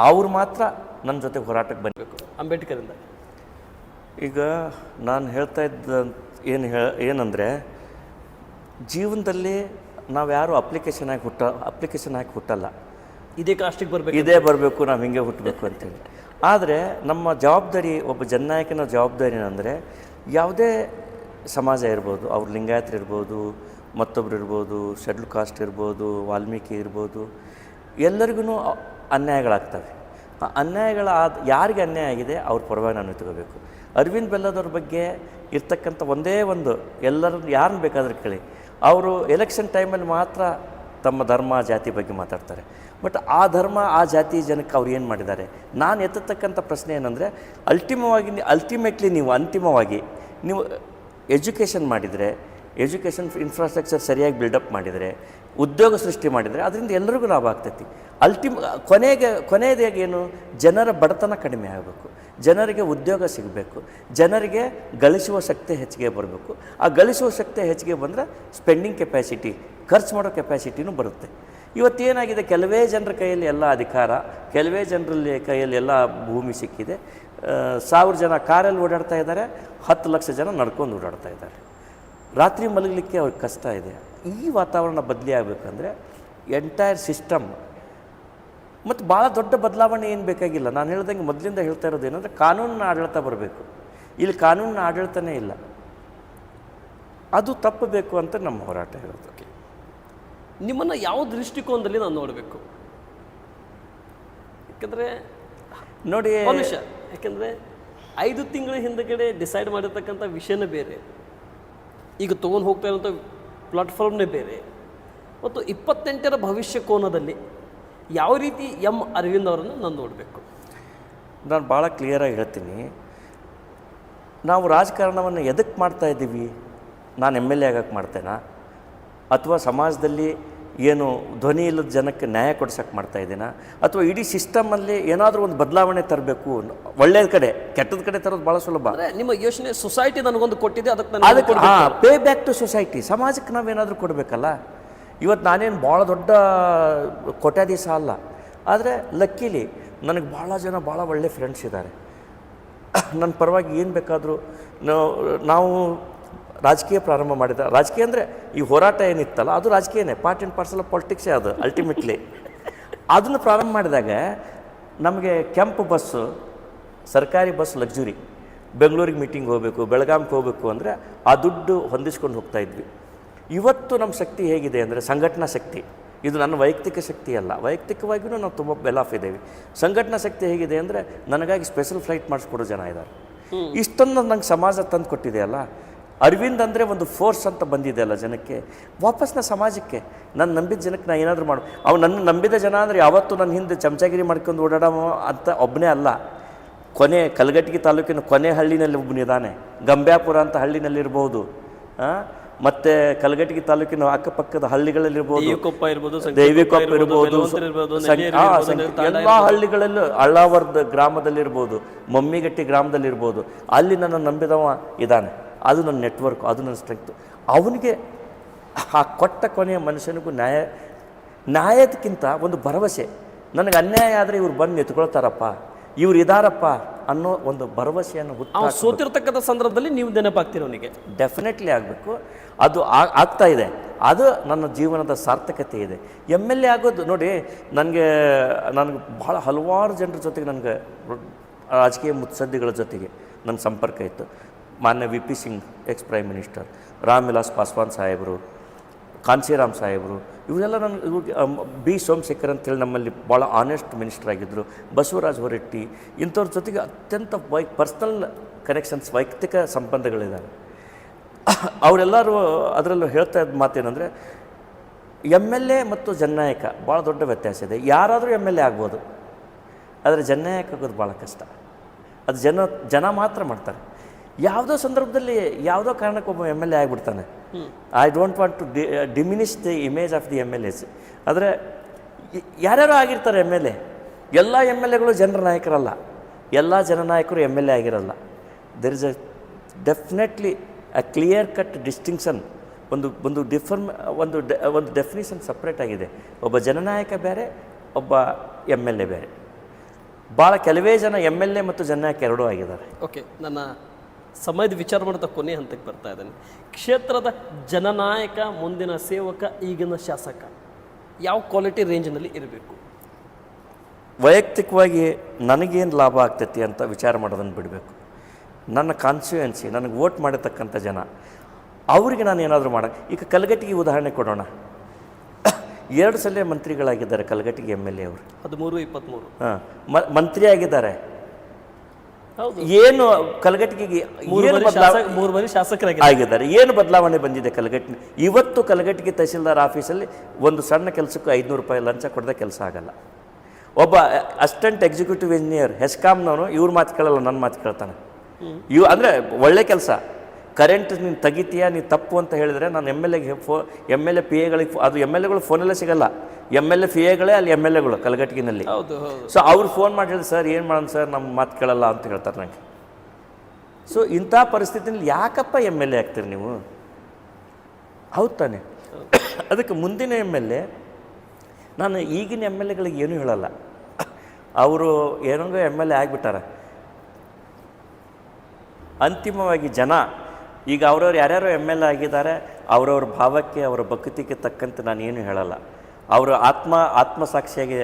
ಅವ್ರು ಮಾತ್ರ ನನ್ನ ಜೊತೆ ಹೋರಾಟಕ್ಕೆ ಬರಬೇಕು. ಅಂಬೇಡ್ಕರಿಂದ ಈಗ ನಾನು ಹೇಳ್ತಾ ಇದ್ದ ಏನಂದರೆ, ಜೀವನದಲ್ಲಿ ನಾವು ಯಾರು ಅಪ್ಲಿಕೇಶನ್ ಹಾಕಿ ಹುಟ್ಟಲ್ಲ. ಇದೇ ಕಾಸ್ಟಿಗೆ ಬರಬೇಕು, ಇದೇ ಬರಬೇಕು, ನಾವು ಹಿಂಗೆ ಹುಟ್ಟಬೇಕು ಅಂತೇಳಿ. ಆದರೆ ನಮ್ಮ ಜವಾಬ್ದಾರಿ, ಒಬ್ಬ ಜನನಾಯಕನ ಜವಾಬ್ದಾರಿ ಏನಂದರೆ, ಯಾವುದೇ ಸಮಾಜ ಇರ್ಬೋದು, ಅವ್ರು ಲಿಂಗಾಯತರು ಇರ್ಬೋದು, ಮತ್ತೊಬ್ರು ಇರ್ಬೋದು, ಶೆಡ್ಯೂಲ್ ಕಾಸ್ಟ್ ಇರ್ಬೋದು, ವಾಲ್ಮೀಕಿ ಇರ್ಬೋದು, ಎಲ್ಲರಿಗೂ ಅನ್ಯಾಯಗಳಾಗ್ತವೆ. ಆ ಯಾರಿಗೆ ಅನ್ಯಾಯ ಆಗಿದೆ ಅವ್ರ ಪರವಾಗಿ ನಾನು ತಗೋಬೇಕು. ಅರವಿಂದ್ ಬೆಲ್ಲದವ್ರ ಬಗ್ಗೆ ಇರ್ತಕ್ಕಂಥ ಒಂದೇ ಒಂದು, ಎಲ್ಲರೂ ಯಾರನ್ನ ಬೇಕಾದ್ರೆ ಕೇಳಿ, ಅವರು ಎಲೆಕ್ಷನ್ ಟೈಮಲ್ಲಿ ಮಾತ್ರ ತಮ್ಮ ಧರ್ಮ ಜಾತಿ ಬಗ್ಗೆ ಮಾತಾಡ್ತಾರೆ. ಬಟ್ ಆ ಧರ್ಮ ಆ ಜಾತಿ ಜನಕ್ಕೆ ಅವ್ರು ಏನು ಮಾಡಿದ್ದಾರೆ? ನಾನು ಎತ್ತತಕ್ಕಂಥ ಪ್ರಶ್ನೆ ಏನಂದರೆ, ಅಲ್ಟಿಮೇಟ್ಲಿ ಅಂತಿಮವಾಗಿ ನೀವು ಎಜುಕೇಷನ್ ಮಾಡಿದರೆ, ಎಜುಕೇಷನ್ ಇನ್ಫ್ರಾಸ್ಟ್ರಕ್ಚರ್ ಸರಿಯಾಗಿ ಬಿಲ್ಡಪ್ ಮಾಡಿದರೆ, ಉದ್ಯೋಗ ಸೃಷ್ಟಿ ಮಾಡಿದರೆ ಅದರಿಂದ ಎಲ್ಲರಿಗೂ ಲಾಭ ಆಗ್ತೈತಿ. ಕೊನೆಯದಾಗಿ ಏನು, ಜನರ ಬಡತನ ಕಡಿಮೆ ಆಗಬೇಕು, ಜನರಿಗೆ ಉದ್ಯೋಗ ಸಿಗಬೇಕು, ಜನರಿಗೆ ಗಳಿಸುವ ಶಕ್ತಿ ಹೆಚ್ಚಿಗೆ ಬರಬೇಕು. ಆ ಗಳಿಸುವ ಶಕ್ತಿ ಹೆಚ್ಚಿಗೆ ಬಂದರೆ ಸ್ಪೆಂಡಿಂಗ್ ಕೆಪ್ಯಾಸಿಟಿ, ಖರ್ಚು ಮಾಡೋ ಕೆಪ್ಯಾಸಿಟಿನೂ ಬರುತ್ತೆ. ಇವತ್ತೇನಾಗಿದೆ, ಕೆಲವೇ ಜನರ ಕೈಯಲ್ಲಿ ಎಲ್ಲ ಅಧಿಕಾರ, ಕೆಲವೇ ಜನರಲ್ಲಿ ಕೈಯಲ್ಲಿ ಎಲ್ಲ ಭೂಮಿ ಸಿಕ್ಕಿದೆ. 1000 ಜನ ಕಾರಲ್ಲಿ ಓಡಾಡ್ತಾ ಇದ್ದಾರೆ, 10 ಲಕ್ಷ ಜನ ನಡ್ಕೊಂಡು ಓಡಾಡ್ತಾ ಇದ್ದಾರೆ. ರಾತ್ರಿ ಮಲಗಲಿಕ್ಕೆ ಅವ್ರಿಗೆ ಕಷ್ಟ ಇದೆ. ಈ ವಾತಾವರಣ ಬದಲಿ ಆಗಬೇಕಂದ್ರೆ ಎಂಟೈರ್ ಸಿಸ್ಟಮ್, ಮತ್ತು ಭಾಳ ದೊಡ್ಡ ಬದಲಾವಣೆ ಏನು ಬೇಕಾಗಿಲ್ಲ. ನಾನು ಹೇಳ್ದಂಗೆ ಮೊದಲಿಂದ ಹೇಳ್ತಾ ಇರೋದು ಏನಂದರೆ, ಕಾನೂನಿನ ಆಡಳಿತ ಬರಬೇಕು. ಇಲ್ಲಿ ಕಾನೂನಿನ ಆಡಳಿತನೇ ಇಲ್ಲ, ಅದು ತಪ್ಪಬೇಕು ಅಂತ ನಮ್ಮ ಹೋರಾಟ ಇರೋದು. ನಿಮ್ಮನ್ನು ಯಾವ ದೃಷ್ಟಿಕೋನದಲ್ಲಿ ನಾನು ನೋಡಬೇಕು? ಯಾಕಂದರೆ ನೋಡಿ ಮನುಷ್ಯ, ಯಾಕೆಂದರೆ 5 ತಿಂಗಳ ಹಿಂದಗಡೆ ಡಿಸೈಡ್ ಮಾಡಿರ್ತಕ್ಕಂಥ ವಿಷಯನೇ ಬೇರೆ, ಈಗ ತೊಗೊಂಡು ಹೋಗ್ತಾ ಇರೋಂಥ ಪ್ಲಾಟ್ಫಾರ್ಮ್ನೇ ಬೇರೆ, ಮತ್ತು 28ರ ಭವಿಷ್ಯ ಕೋನದಲ್ಲಿ ಯಾವ ರೀತಿ ಅರವಿಂದ್ ಅವರನ್ನು ನಾನು ನೋಡಬೇಕು? ನಾನು ಭಾಳ ಕ್ಲಿಯರಾಗಿ ಹೇಳ್ತೀನಿ. ನಾವು ರಾಜಕಾರಣವನ್ನು ಎದಕ್ಕೆ ಮಾಡ್ತಾ ಇದ್ದೀವಿ? ನಾನು MLA ಆಗಕ್ಕೆ ಮಾಡ್ತೇನಾ, ಅಥವಾ ಸಮಾಜದಲ್ಲಿ ಏನು ಧ್ವನಿ ಇಲ್ಲದ ಜನಕ್ಕೆ ನ್ಯಾಯ ಕೊಡ್ಸೋಕ್ಕೆ ಮಾಡ್ತಾ ಇದ್ದೀನಾ, ಅಥವಾ ಇಡೀ ಸಿಸ್ಟಮಲ್ಲಿ ಏನಾದರೂ ಒಂದು ಬದಲಾವಣೆ ತರಬೇಕು? ಒಳ್ಳೆಯ ಕಡೆ ಕೆಟ್ಟದ ಕಡೆ ತರೋದು ಭಾಳ ಸುಲಭ. ನಿಮ್ಮ ಯೋಚನೆ ಸೊಸೈಟಿ ನನಗೊಂದು ಕೊಟ್ಟಿದೆ, ಅದಕ್ಕೆ ಪೇ ಬ್ಯಾಕ್ ಟು ಸೊಸೈಟಿ. ಸಮಾಜಕ್ಕೆ ನಾವೇನಾದರೂ ಕೊಡಬೇಕಲ್ಲ. ಇವತ್ತು ನಾನೇನು ಭಾಳ ದೊಡ್ಡ ಕೋಟ್ಯಾಧೀಶ ಅಲ್ಲ, ಆದರೆ ಲಕ್ಕಿಲಿ ನನಗೆ ಭಾಳ ಜನ ಭಾಳ ಒಳ್ಳೆ ಫ್ರೆಂಡ್ಸ್ ಇದ್ದಾರೆ. ನನ್ನ ಪರವಾಗಿ ಏನು ಬೇಕಾದರೂ ನಾವು ರಾಜಕೀಯ ಪ್ರಾರಂಭ ಮಾಡಿದ, ರಾಜಕೀಯ ಅಂದರೆ ಈ ಹೋರಾಟ ಏನಿತ್ತಲ್ಲ ಅದು ರಾಜಕೀಯನೇ, ಪಾರ್ಟ್ ಆ್ಯಂಡ್ ಪಾರ್ಸಲ್ ಆಫ್ ಪಾಲಿಟಿಕ್ಸೇ ಅದು ಅಲ್ಟಿಮೇಟ್ಲಿ. ಅದನ್ನು ಪ್ರಾರಂಭ ಮಾಡಿದಾಗ ನಮಗೆ ಕೆಂಪು ಬಸ್ಸು, ಸರ್ಕಾರಿ ಬಸ್ ಲಕ್ಸುರಿ, ಬೆಂಗಳೂರಿಗೆ ಮೀಟಿಂಗ್ ಹೋಗಬೇಕು, ಬೆಳಗಾಂಗೆ ಹೋಗಬೇಕು ಅಂದರೆ ಆ ದುಡ್ಡು ಹೊಂದಿಸ್ಕೊಂಡು ಹೋಗ್ತಾಯಿದ್ವಿ. ಇವತ್ತು ನಮ್ಮ ಶಕ್ತಿ ಹೇಗಿದೆ ಅಂದರೆ ಸಂಘಟನಾ ಶಕ್ತಿ. ಇದು ನನ್ನ ವೈಯಕ್ತಿಕ ಶಕ್ತಿ ಅಲ್ಲ, ವೈಯಕ್ತಿಕವಾಗಿಯೂ ನಾವು ತುಂಬ ವೆಲ್ ಆಫ್ ಇದ್ದೇವೆ. ಸಂಘಟನಾ ಶಕ್ತಿ ಹೇಗಿದೆ ಅಂದರೆ ನನಗಾಗಿ ಸ್ಪೆಷಲ್ ಫ್ಲೈಟ್ ಮಾಡಿಸ್ಕೊಡೋ ಜನ ಇದ್ದಾರೆ. ಇಷ್ಟೊಂದು ನಂಗೆ ಸಮಾಜ ತಂದು ಕೊಟ್ಟಿದೆಯಲ್ಲ, ಅರವಿಂದ್ ಅಂದರೆ ಒಂದು ಫೋರ್ಸ್ ಅಂತ ಬಂದಿದೆ ಅಲ್ಲ ಜನಕ್ಕೆ, ವಾಪಸ್ ನಾ ಸಮಾಜಕ್ಕೆ ನಾನು ನಂಬಿದ ಜನಕ್ಕೆ ನಾ ಏನಾದರೂ ಮಾಡು. ಅವ್ನು ನನ್ನ ನಂಬಿದ ಜನ ಅಂದರೆ ಯಾವತ್ತೂ ನನ್ನ ಹಿಂದೆ ಚಮಚಾಗಿರಿ ಮಾಡ್ಕೊಂಡು ಓಡಾಡೋ ಅಂತ ಒಬ್ಬನೇ ಅಲ್ಲ. ಕೊನೆ ಕಲಘಟಗಿ ತಾಲೂಕಿನ ಕೊನೆ ಹಳ್ಳಿನಲ್ಲಿ ಒಬ್ಬನಿದ್ದಾನೆ, ಗಂಬ್ಯಾಪುರ ಅಂತ ಹಳ್ಳಿನಲ್ಲಿರ್ಬೋದು, ಮತ್ತು ಕಲಘಟಗಿ ತಾಲೂಕಿನ ಅಕ್ಕಪಕ್ಕದ ಹಳ್ಳಿಗಳಲ್ಲಿರ್ಬೋದು, ದೇವಿಕೊಪ್ಪ ಇರ್ಬೋದು, ಎಲ್ಲ ಹಳ್ಳಿಗಳಲ್ಲೂ ಅಳ್ಳಾವರ್ದ ಗ್ರಾಮದಲ್ಲಿರ್ಬೋದು, ಮಮ್ಮಿಗಟ್ಟಿ ಗ್ರಾಮದಲ್ಲಿರ್ಬೋದು, ಅಲ್ಲಿ ನನ್ನ ನಂಬಿದವ ಇದ್ದಾನೆ. ಅದು ನನ್ನ ನೆಟ್ವರ್ಕು, ಅದು ನನ್ನ ಸ್ಟ್ರೆಂಗ್ತು. ಅವನಿಗೆ ಆ ಕೊಟ್ಟ ಕೊನೆಯ ಮನುಷ್ಯನಿಗೂ ನ್ಯಾಯದಕ್ಕಿಂತ ಒಂದು ಭರವಸೆ. ನನಗೆ ಅನ್ಯಾಯ ಆದರೆ ಇವ್ರು ಬಂದು ಎತ್ಕೊಳ್ತಾರಪ್ಪ, ಇವ್ರು ಇದಾರಪ್ಪ ಅನ್ನೋ ಒಂದು ಭರವಸೆಯನ್ನು ಸೋತಿರ್ತಕ್ಕಂಥ ಸಂದರ್ಭದಲ್ಲಿ ನೀವು ನೆನಪಾಗ್ತೀರಿ ಅವನಿಗೆ. ಡೆಫಿನೆಟ್ಲಿ ಆಗಬೇಕು. ಅದು ಆಗ್ತಾ ಇದೆ. ಅದು ನನ್ನ ಜೀವನದ ಸಾರ್ಥಕತೆ ಇದೆ. MLA ಆಗೋದು ನೋಡಿ, ನನಗೆ ಭಾಳ ಹಲವಾರು ಜನರ ಜೊತೆಗೆ ನನಗೆ ರಾಜಕೀಯ ಮುತ್ಸದ್ದಿಗಳ ಜೊತೆಗೆ ನನ್ನ ಸಂಪರ್ಕ ಇತ್ತು. ಮಾನ್ಯ VP Singh X prime minister, Ram Vilas Paswan ಸಾಹೇಬರು, ಕಾಂಚೀರಾಮ್ ಸಾಹೇಬರು, ಇವರೆಲ್ಲ B ಸೋಮಶೇಖರ್ ಅಂತೇಳಿ ನಮ್ಮಲ್ಲಿ ಭಾಳ ಆನೆಸ್ಟ್ ಮಿನಿಸ್ಟರ್ ಆಗಿದ್ದರು, ಬಸವರಾಜ್ ಹೊರಟ್ಟಿ, ಇಂಥವ್ರ ಜೊತೆಗೆ ಅತ್ಯಂತ ಪರ್ಸ್ನಲ್ ಕನೆಕ್ಷನ್ಸ್, ವೈಯಕ್ತಿಕ ಸಂಬಂಧಗಳಿದ್ದಾವೆ. ಅವರೆಲ್ಲರೂ ಅದರಲ್ಲೂ ಹೇಳ್ತಾ ಇದ್ದ ಮಾತೇನೆಂದರೆ, MLA ಮತ್ತು ಜನನಾಯಕ ಭಾಳ ದೊಡ್ಡ ವ್ಯತ್ಯಾಸ ಇದೆ. ಯಾರಾದರೂ MLA ಆಗ್ಬೋದು, ಆದರೆ ಜನನಾಯಕ ಆಗೋದು ಭಾಳ ಕಷ್ಟ. ಅದು ಜನ ಮಾತ್ರ ಮಾಡ್ತಾರೆ. ಯಾವುದೋ ಸಂದರ್ಭದಲ್ಲಿ ಯಾವುದೋ ಕಾರಣಕ್ಕೆ ಒಬ್ಬ MLA ಆಗಿಬಿಡ್ತಾನೆ. I don't want to diminish the image of the MLAs. ಆದರೆ ಯಾರ್ಯಾರೋ ಆಗಿರ್ತಾರೆ MLA. ಎಲ್ಲ MLAಗಳು ಜನರ ನಾಯಕರಲ್ಲ, ಎಲ್ಲ ಜನನಾಯಕರು MLA ಆಗಿರಲ್ಲ. There is definitely a clear cut distinction. ಒಂದು ಡೆಫಿನಿಷನ್ ಸಪ್ರೇಟ್ ಆಗಿದೆ. ಒಬ್ಬ ಜನನಾಯಕ ಬೇರೆ, ಒಬ್ಬ MLA ಬೇರೆ. ಭಾಳ ಕೆಲವೇ ಜನ MLA ಮತ್ತು ಜನನಾಯಕ ಎರಡೂ ಆಗಿದ್ದಾರೆ. ಓಕೆ, ನನ್ನ ಸಮಯದ ವಿಚಾರ ಮಾಡ್ತಾ ಕೊನೆ ಹಂತಕ್ಕೆ ಬರ್ತಾ ಇದ್ದಾನೆ. ಕ್ಷೇತ್ರದ ಜನನಾಯಕ, ಮುಂದಿನ ಸೇವಕ, ಈಗಿನ ಶಾಸಕ ಯಾವ ಕ್ವಾಲಿಟಿ ರೇಂಜ್ನಲ್ಲಿ ಇರಬೇಕು? ವೈಯಕ್ತಿಕವಾಗಿ ನನಗೇನು ಲಾಭ ಆಗ್ತೈತಿ ಅಂತ ವಿಚಾರ ಮಾಡೋದನ್ನು ಬಿಡಬೇಕು. ನನ್ನ ಕಾನ್ಸ್ಟಿಟ್ಯೂಯೆನ್ಸಿ, ನನಗೆ ವೋಟ್ ಮಾಡಿರ್ತಕ್ಕಂಥ ಜನ, ಅವರಿಗೆ ನಾನು ಏನಾದರೂ ಈಗ ಕಲಘಟಗಿ ಉದಾಹರಣೆ ಕೊಡೋಣ. 2 ಸಲ ಮಂತ್ರಿಗಳಾಗಿದ್ದಾರೆ ಕಲಘಟಗಿ MLA ಅವರು. 13-23 ಮಂತ್ರಿ ಆಗಿದ್ದಾರೆ. ಏನು ಕಲಘಟಗಿಗೆ 3 ಬಾರಿ ಶಾಸಕರಾಗಿದ್ದಾರೆ. ಏನು ಬದಲಾವಣೆ ಬಂದಿದೆ ಕಲಘಟಗಿ? ಇವತ್ತು ಕಲಘಟಗಿ ತಹಸೀಲ್ದಾರ್ ಆಫೀಸಲ್ಲಿ ಒಂದು ಸಣ್ಣ ಕೆಲಸಕ್ಕೂ 500 ರೂಪಾಯಿ ಲಂಚ ಕೊಡದೆ ಕೆಲಸ ಆಗಲ್ಲ. ಒಬ್ಬ ಅಸಿಸ್ಟೆಂಟ್ ಎಕ್ಸಿಕ್ಯೂಟಿವ್ ಇಂಜಿನಿಯರ್ ಹೆಸ್ಕಾಮ್ನವನು ಇವ್ರ ಮಾತು ಕೇಳಲ್ಲ, ನನ್ನ ಮಾತು ಕೇಳ್ತಾನೆ. ಅಂದರೆ ಒಳ್ಳೆ ಕೆಲಸ. ಕರೆಂಟ್ ನೀನು ತೆಗಿತೀಯಾ, ನೀನು ತಪ್ಪು ಅಂತ ಹೇಳಿದರೆ ನಾನು MLA PAಗಳಿಗೆ, ಅದು MLAಗಳು ಫೋನಲ್ಲೇ ಸಿಗಲ್ಲ. MLA PAಗಳೇ ಅಲ್ಲಿ MLAಗಳು ಕಲಘಟಗಿನಲ್ಲಿ. ಸೊ ಅವ್ರು ಫೋನ್ ಮಾಡಿ ಹೇಳಿದ್ರು, ಸರ್ ಏನು ಮಾಡೋಣ ಸರ್, ನಮ್ಮ ಮಾತು ಕೇಳಲ್ಲ ಅಂತ ಹೇಳ್ತಾರೆ ನನಗೆ. ಸೊ ಇಂಥ ಪರಿಸ್ಥಿತಿಯಲ್ಲಿ ಯಾಕಪ್ಪ MLA ಆಗ್ತೀರಿ ನೀವು? ಹೌದು ತಾನೆ? ಅದಕ್ಕೆ ಮುಂದಿನ MLA, ನಾನು ಈಗಿನ MLAಗಳಿಗೆ ಏನೂ ಹೇಳಲ್ಲ. ಅವರು ಏನಂಗ MLA ಆಗಿಬಿಟ್ಟಾರೆ. ಅಂತಿಮವಾಗಿ ಜನ ಈಗ ಅವ್ರವ್ರು ಯಾರ್ಯಾರು MLA ಆಗಿದ್ದಾರೆ, ಅವ್ರವ್ರ ಭಾವಕ್ಕೆ, ಅವರ ಭಕ್ತಿಗೆ ತಕ್ಕಂತೆ ನಾನು ಏನು ಹೇಳಲ್ಲ. ಅವರು ಆತ್ಮಸಾಕ್ಷಿಯಾಗಿ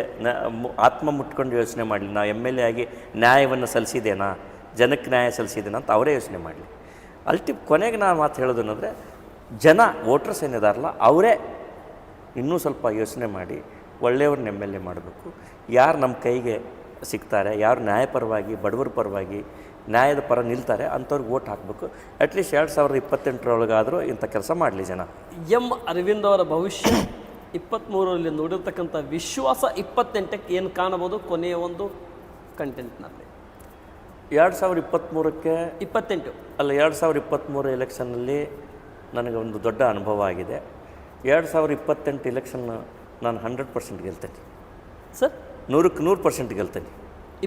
ಆತ್ಮ ಮುಟ್ಕೊಂಡು ಯೋಚನೆ ಮಾಡಲಿ, ನಾ MLA ಆಗಿ ನ್ಯಾಯವನ್ನು ಸಲ್ಲಿಸಿದ್ದೇನಾ, ಜನಕ್ಕೆ ನ್ಯಾಯ ಸಲ್ಲಿಸಿದ್ದೇನಾ ಅಂತ ಅವರೇ ಯೋಚನೆ ಮಾಡಲಿ. ಕೊನೆಗೆ ನಾನು ಮಾತು ಹೇಳೋದು ಅಂದರೆ, ಜನ ವೋಟರ್ಸ್ ಏನಿದಾರಲ್ಲ ಅವರೇ ಇನ್ನೂ ಸ್ವಲ್ಪ ಯೋಚನೆ ಮಾಡಿ ಒಳ್ಳೆಯವ್ರನ್ನ MLA ಮಾಡಬೇಕು. ಯಾರು ನಮ್ಮ ಕೈಗೆ ಸಿಗ್ತಾರೆ, ಯಾರು ನ್ಯಾಯಪರವಾಗಿ, ಬಡವರ ಪರವಾಗಿ, ನ್ಯಾಯದ ಪರ ನಿಲ್ತಾರೆ ಅಂಥವ್ರಿಗೆ ವೋಟ್ ಹಾಕಬೇಕು. ಅಟ್ಲೀಸ್ಟ್ 2028 ಇಂಥ ಕೆಲಸ ಮಾಡಲಿ ಜನ. ಅರವಿಂದ್ ಅವರ ಭವಿಷ್ಯ 23ರಲ್ಲಿ ನೋಡಿರ್ತಕ್ಕಂಥ ವಿಶ್ವಾಸ 28ಕ್ಕೆ ಏನು ಕಾಣಬಹುದು ಕೊನೆಯ ಒಂದು ಕಂಟೆಂಟ್ನಲ್ಲಿ? 2023ಕ್ಕೆ 28 ಅಲ್ಲ, 2023 ಎಲೆಕ್ಷನ್ನಲ್ಲಿ ನನಗೆ ಒಂದು ದೊಡ್ಡ ಅನುಭವ ಆಗಿದೆ. 2028 ಎಲೆಕ್ಷನ್ ನಾನು 100% ಗೆಲ್ತೇನೆ ಸರ್. 100% ಗೆಲ್ತೇನೆ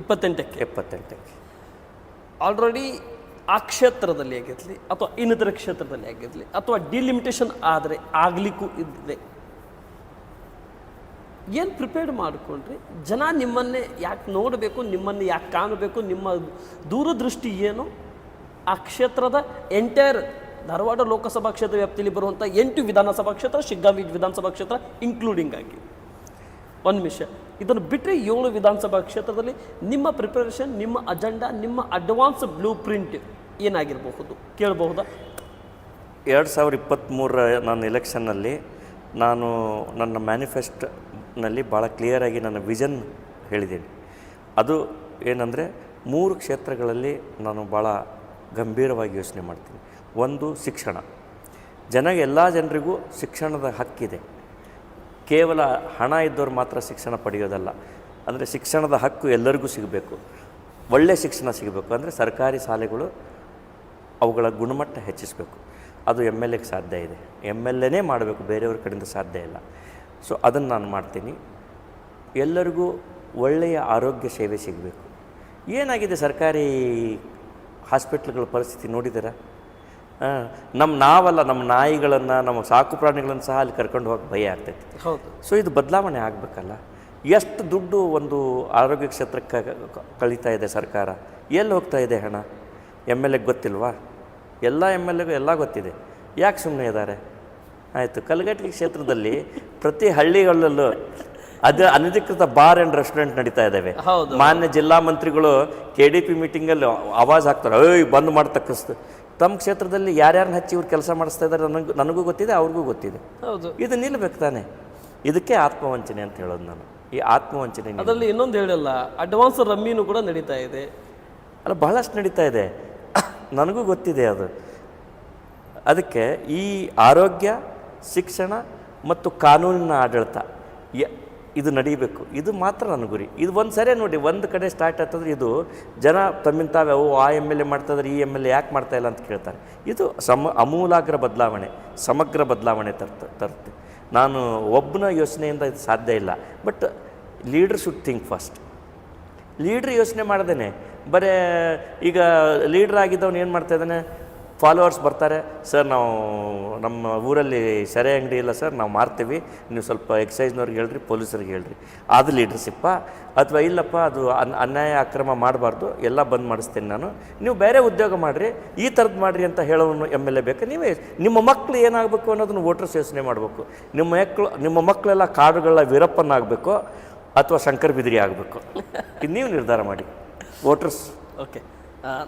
28ಕ್ಕೆ. ಆಲ್ರೆಡಿ ಆ ಕ್ಷೇತ್ರದಲ್ಲಿ ಆಗಿರಲಿ ಅಥವಾ ಇನ್ನಿತರ ಕ್ಷೇತ್ರದಲ್ಲಿ ಆಗಿರಲಿ ಅಥವಾ ಡಿಲಿಮಿಟೇಷನ್ ಆದರೆ ಆಗಲಿಕ್ಕೂ ಇದೆ. ಏನು ಪ್ರಿಪೇರ್ಡ್ ಮಾಡಿಕೊಂಡ್ರಿ? ಜನ ನಿಮ್ಮನ್ನೇ ಯಾಕೆ ನೋಡಬೇಕು, ನಿಮ್ಮನ್ನು ಯಾಕೆ ಕಾಣಬೇಕು, ನಿಮ್ಮ ದೂರದೃಷ್ಟಿ ಏನು? ಆ ಕ್ಷೇತ್ರದ ಎಂಟೈರ್ ಧಾರವಾಡ ಲೋಕಸಭಾ ಕ್ಷೇತ್ರ ವ್ಯಾಪ್ತಿಯಲ್ಲಿ ಬರುವಂಥ 8 ವಿಧಾನಸಭಾ ಕ್ಷೇತ್ರ, ಶಿಗ್ಗಾಂವಿ ವಿಧಾನಸಭಾ ಕ್ಷೇತ್ರ ಇನ್ಕ್ಲೂಡಿಂಗ್ ಆಗಿ ಒಂದು ವಿಷಯ. ಇದನ್ನು ಬಿಟ್ಟರೆ 7 ವಿಧಾನಸಭಾ ಕ್ಷೇತ್ರದಲ್ಲಿ ನಿಮ್ಮ ಪ್ರಿಪರೇಷನ್, ನಿಮ್ಮ ಅಜೆಂಡಾ, ನಿಮ್ಮ ಅಡ್ವಾನ್ಸ್ ಬ್ಲೂ ಪ್ರಿಂಟ್ ಏನಾಗಿರಬಹುದು ಕೇಳಬಹುದಾ? 2023 ನನ್ನ ಎಲೆಕ್ಷನ್ನಲ್ಲಿ ನಾನು ನನ್ನ ಮ್ಯಾನಿಫೆಸ್ಟೋನಲ್ಲಿ ಭಾಳ ಕ್ಲಿಯರಾಗಿ ನನ್ನ ವಿಷನ್ ಹೇಳಿದ್ದೀನಿ. ಅದು ಏನಂದರೆ 3 ಕ್ಷೇತ್ರಗಳಲ್ಲಿ ನಾನು ಭಾಳ ಗಂಭೀರವಾಗಿ ಯೋಚನೆ ಮಾಡ್ತೀನಿ. ಒಂದು ಶಿಕ್ಷಣ. ಎಲ್ಲ ಜನರಿಗೂ ಶಿಕ್ಷಣದ ಹಕ್ಕಿದೆ. ಕೇವಲ ಹಣ ಇದ್ದವ್ರು ಮಾತ್ರ ಶಿಕ್ಷಣ ಪಡೆಯೋದಲ್ಲ. ಅಂದರೆ ಶಿಕ್ಷಣದ ಹಕ್ಕು ಎಲ್ಲರಿಗೂ ಸಿಗಬೇಕು, ಒಳ್ಳೆಯ ಶಿಕ್ಷಣ ಸಿಗಬೇಕು. ಅಂದರೆ ಸರ್ಕಾರಿ ಶಾಲೆಗಳು ಅವುಗಳ ಗುಣಮಟ್ಟ ಹೆಚ್ಚಿಸಬೇಕು. ಅದು MLAಗೆ ಸಾಧ್ಯ ಇದೆ, MLAನೇ ಮಾಡಬೇಕು, ಬೇರೆಯವ್ರ ಕಡೆಯಿಂದ ಸಾಧ್ಯ ಇಲ್ಲ. ಸೊ ಅದನ್ನು ನಾನು ಮಾಡ್ತೀನಿ. ಎಲ್ಲರಿಗೂ ಒಳ್ಳೆಯ ಆರೋಗ್ಯ ಸೇವೆ ಸಿಗಬೇಕು. ಏನಾಗಿದೆ ಸರ್ಕಾರಿ ಹಾಸ್ಪಿಟ್ಲ್ಗಳ ಪರಿಸ್ಥಿತಿ ನೋಡಿದ್ದೀರಾ? ನಾವಲ್ಲ, ನಮ್ಮ ನಾಯಿಗಳನ್ನು, ನಮ್ಮ ಸಾಕು ಪ್ರಾಣಿಗಳನ್ನು ಸಹ ಅಲ್ಲಿ ಕರ್ಕೊಂಡು ಹೋಗಿ ಭಯ ಆಗ್ತೈತಿ. ಹೌದು. ಸೊ ಇದು ಬದಲಾವಣೆ ಆಗಬೇಕಲ್ಲ. ಎಷ್ಟು ದುಡ್ಡು ಒಂದು ಆರೋಗ್ಯ ಕ್ಷೇತ್ರಕ್ಕೆ ಕಳೀತಾ ಇದೆ ಸರ್ಕಾರ, ಎಲ್ಲಿ ಹೋಗ್ತಾ ಇದೆ ಹಣ? MLAಗೆ ಗೊತ್ತಿಲ್ವಾ? ಎಲ್ಲ MLAಗೂ ಎಲ್ಲ ಗೊತ್ತಿದೆ, ಯಾಕೆ ಸುಮ್ಮನೆ ಇದ್ದಾರೆ? ಆಯಿತು, ಕಲಘಟಗಿ ಕ್ಷೇತ್ರದಲ್ಲಿ ಪ್ರತಿ ಹಳ್ಳಿಗಳಲ್ಲೂ ಅದು ಅನಧಿಕೃತ ಬಾರ್ ಆ್ಯಂಡ್ ರೆಸ್ಟೋರೆಂಟ್ ನಡೀತಾ ಇದ್ದಾವೆ. ಮಾನ್ಯ ಜಿಲ್ಲಾ ಮಂತ್ರಿಗಳು KDP ಮೀಟಿಂಗಲ್ಲಿ ಆವಾಜ್ ಹಾಕ್ತಾರೆ, ಬಂದ್ ಮಾಡ್ತಕ್ಕಸ್ತು. ತಮ್ಮ ಕ್ಷೇತ್ರದಲ್ಲಿ ಯಾರ್ಯಾರನ್ನ ಹಚ್ಚಿ ಇವ್ರು ಕೆಲಸ ಮಾಡಿಸ್ತಾ ಇದ್ದಾರೆ ನನಗೂ ಗೊತ್ತಿದೆ, ಅವ್ರಿಗೂ ಗೊತ್ತಿದೆ. ಹೌದು, ಇದು ನಿಲ್ಲಬೇಕು ತಾನೆ. ಇದಕ್ಕೆ ಆತ್ಮವಂಚನೆ ಅಂತ ಹೇಳೋದು ನಾನು. ಈ ಆತ್ಮವಂಚನೆ ಅದರಲ್ಲಿ ಇನ್ನೊಂದು ಹೇಳಿಲ್ಲ, ಅಡ್ವಾನ್ಸ್ ರಮ್ಮಿನೂ ಕೂಡ ನಡೀತಾ ಇದೆ. ಅಲ್ಲ, ಬಹಳಷ್ಟು ನಡೀತಾ ಇದೆ, ನನಗೂ ಗೊತ್ತಿದೆ ಅದು. ಅದಕ್ಕೆ ಈ ಆರೋಗ್ಯ, ಶಿಕ್ಷಣ ಮತ್ತು ಕಾನೂನಿನ ಆಡಳಿತ ಇದು ನಡೀಬೇಕು. ಇದು ಮಾತ್ರ ನನ್ನ ಗುರಿ. ಇದು ಒಂದು ಸರಿ ನೋಡಿ, ಒಂದು ಕಡೆ ಸ್ಟಾರ್ಟ್ ಆಗ್ತದ್ರೆ ಇದು ಜನ ತಮ್ಮಿಂದ ತಾವೇ ಆ MLA ಮಾಡ್ತಾಯಿದ್ರೆ ಈ MLA ಯಾಕೆ ಮಾಡ್ತಾಯಿಲ್ಲ ಅಂತ ಕೇಳ್ತಾರೆ. ಇದು ಅಮೂಲಾಗ್ರ ಬದಲಾವಣೆ, ಸಮಗ್ರ ಬದಲಾವಣೆ ತರುತ್ತೆ. ನಾನು ಒಬ್ಬನ ಯೋಚನೆಯಿಂದ ಇದು ಸಾಧ್ಯ ಇಲ್ಲ. But leader should think first. Leader ಯೋಚನೆ ಮಾಡ್ದೇನೆ ಬರೀ ಈಗ ಲೀಡ್ರ್ ಆಗಿದ್ದವನು ಏನು ಮಾಡ್ತಾಯಿದ್ದಾನೆ, ಫಾಲೋವರ್ಸ್ ಬರ್ತಾರೆ, ಸರ್ ನಾವು ನಮ್ಮ ಊರಲ್ಲಿ ಸೆರೆ ಅಂಗಡಿ ಇಲ್ಲ ಸರ್, ನಾವು ಮಾರ್ತೀವಿ, ನೀವು ಸ್ವಲ್ಪ ಎಕ್ಸೈಸ್ನವ್ರಿಗೆ ಹೇಳ್ರಿ, ಪೊಲೀಸರಿಗೆ ಹೇಳ್ರಿ. ಅದು ಲೀಡರ್ಶಿಪ್ಪ? ಅಥವಾ ಇಲ್ಲಪ್ಪ ಅದು ಅನ್ಯಾಯ ಅಕ್ರಮ ಮಾಡಬಾರ್ದು, ಎಲ್ಲ ಬಂದ್ ಮಾಡಿಸ್ತೇನೆ ನಾನು, ನೀವು ಬೇರೆ ಉದ್ಯೋಗ ಮಾಡಿರಿ, ಈ ಥರದ್ದು ಮಾಡಿರಿ ಅಂತ ಹೇಳೋನು MLA ಬೇಕು? ನೀವೇ ನಿಮ್ಮ ಮಕ್ಕಳು ಏನಾಗಬೇಕು ಅನ್ನೋದನ್ನು ವೋಟರ್ಸ್ ಯೋಚನೆ ಮಾಡಬೇಕು. ನಿಮ್ಮ ಮಕ್ಕಳೆಲ್ಲ ಕಾಡುಗಳ ವೀರಪ್ಪನಾಗಬೇಕು ಅಥವಾ ಶಂಕರ್ ಬಿದ್ರಿ ಆಗಬೇಕು, ಇದು ನೀವು ನಿರ್ಧಾರ ಮಾಡಿ ವೋಟರ್ಸ್. ಓಕೆ,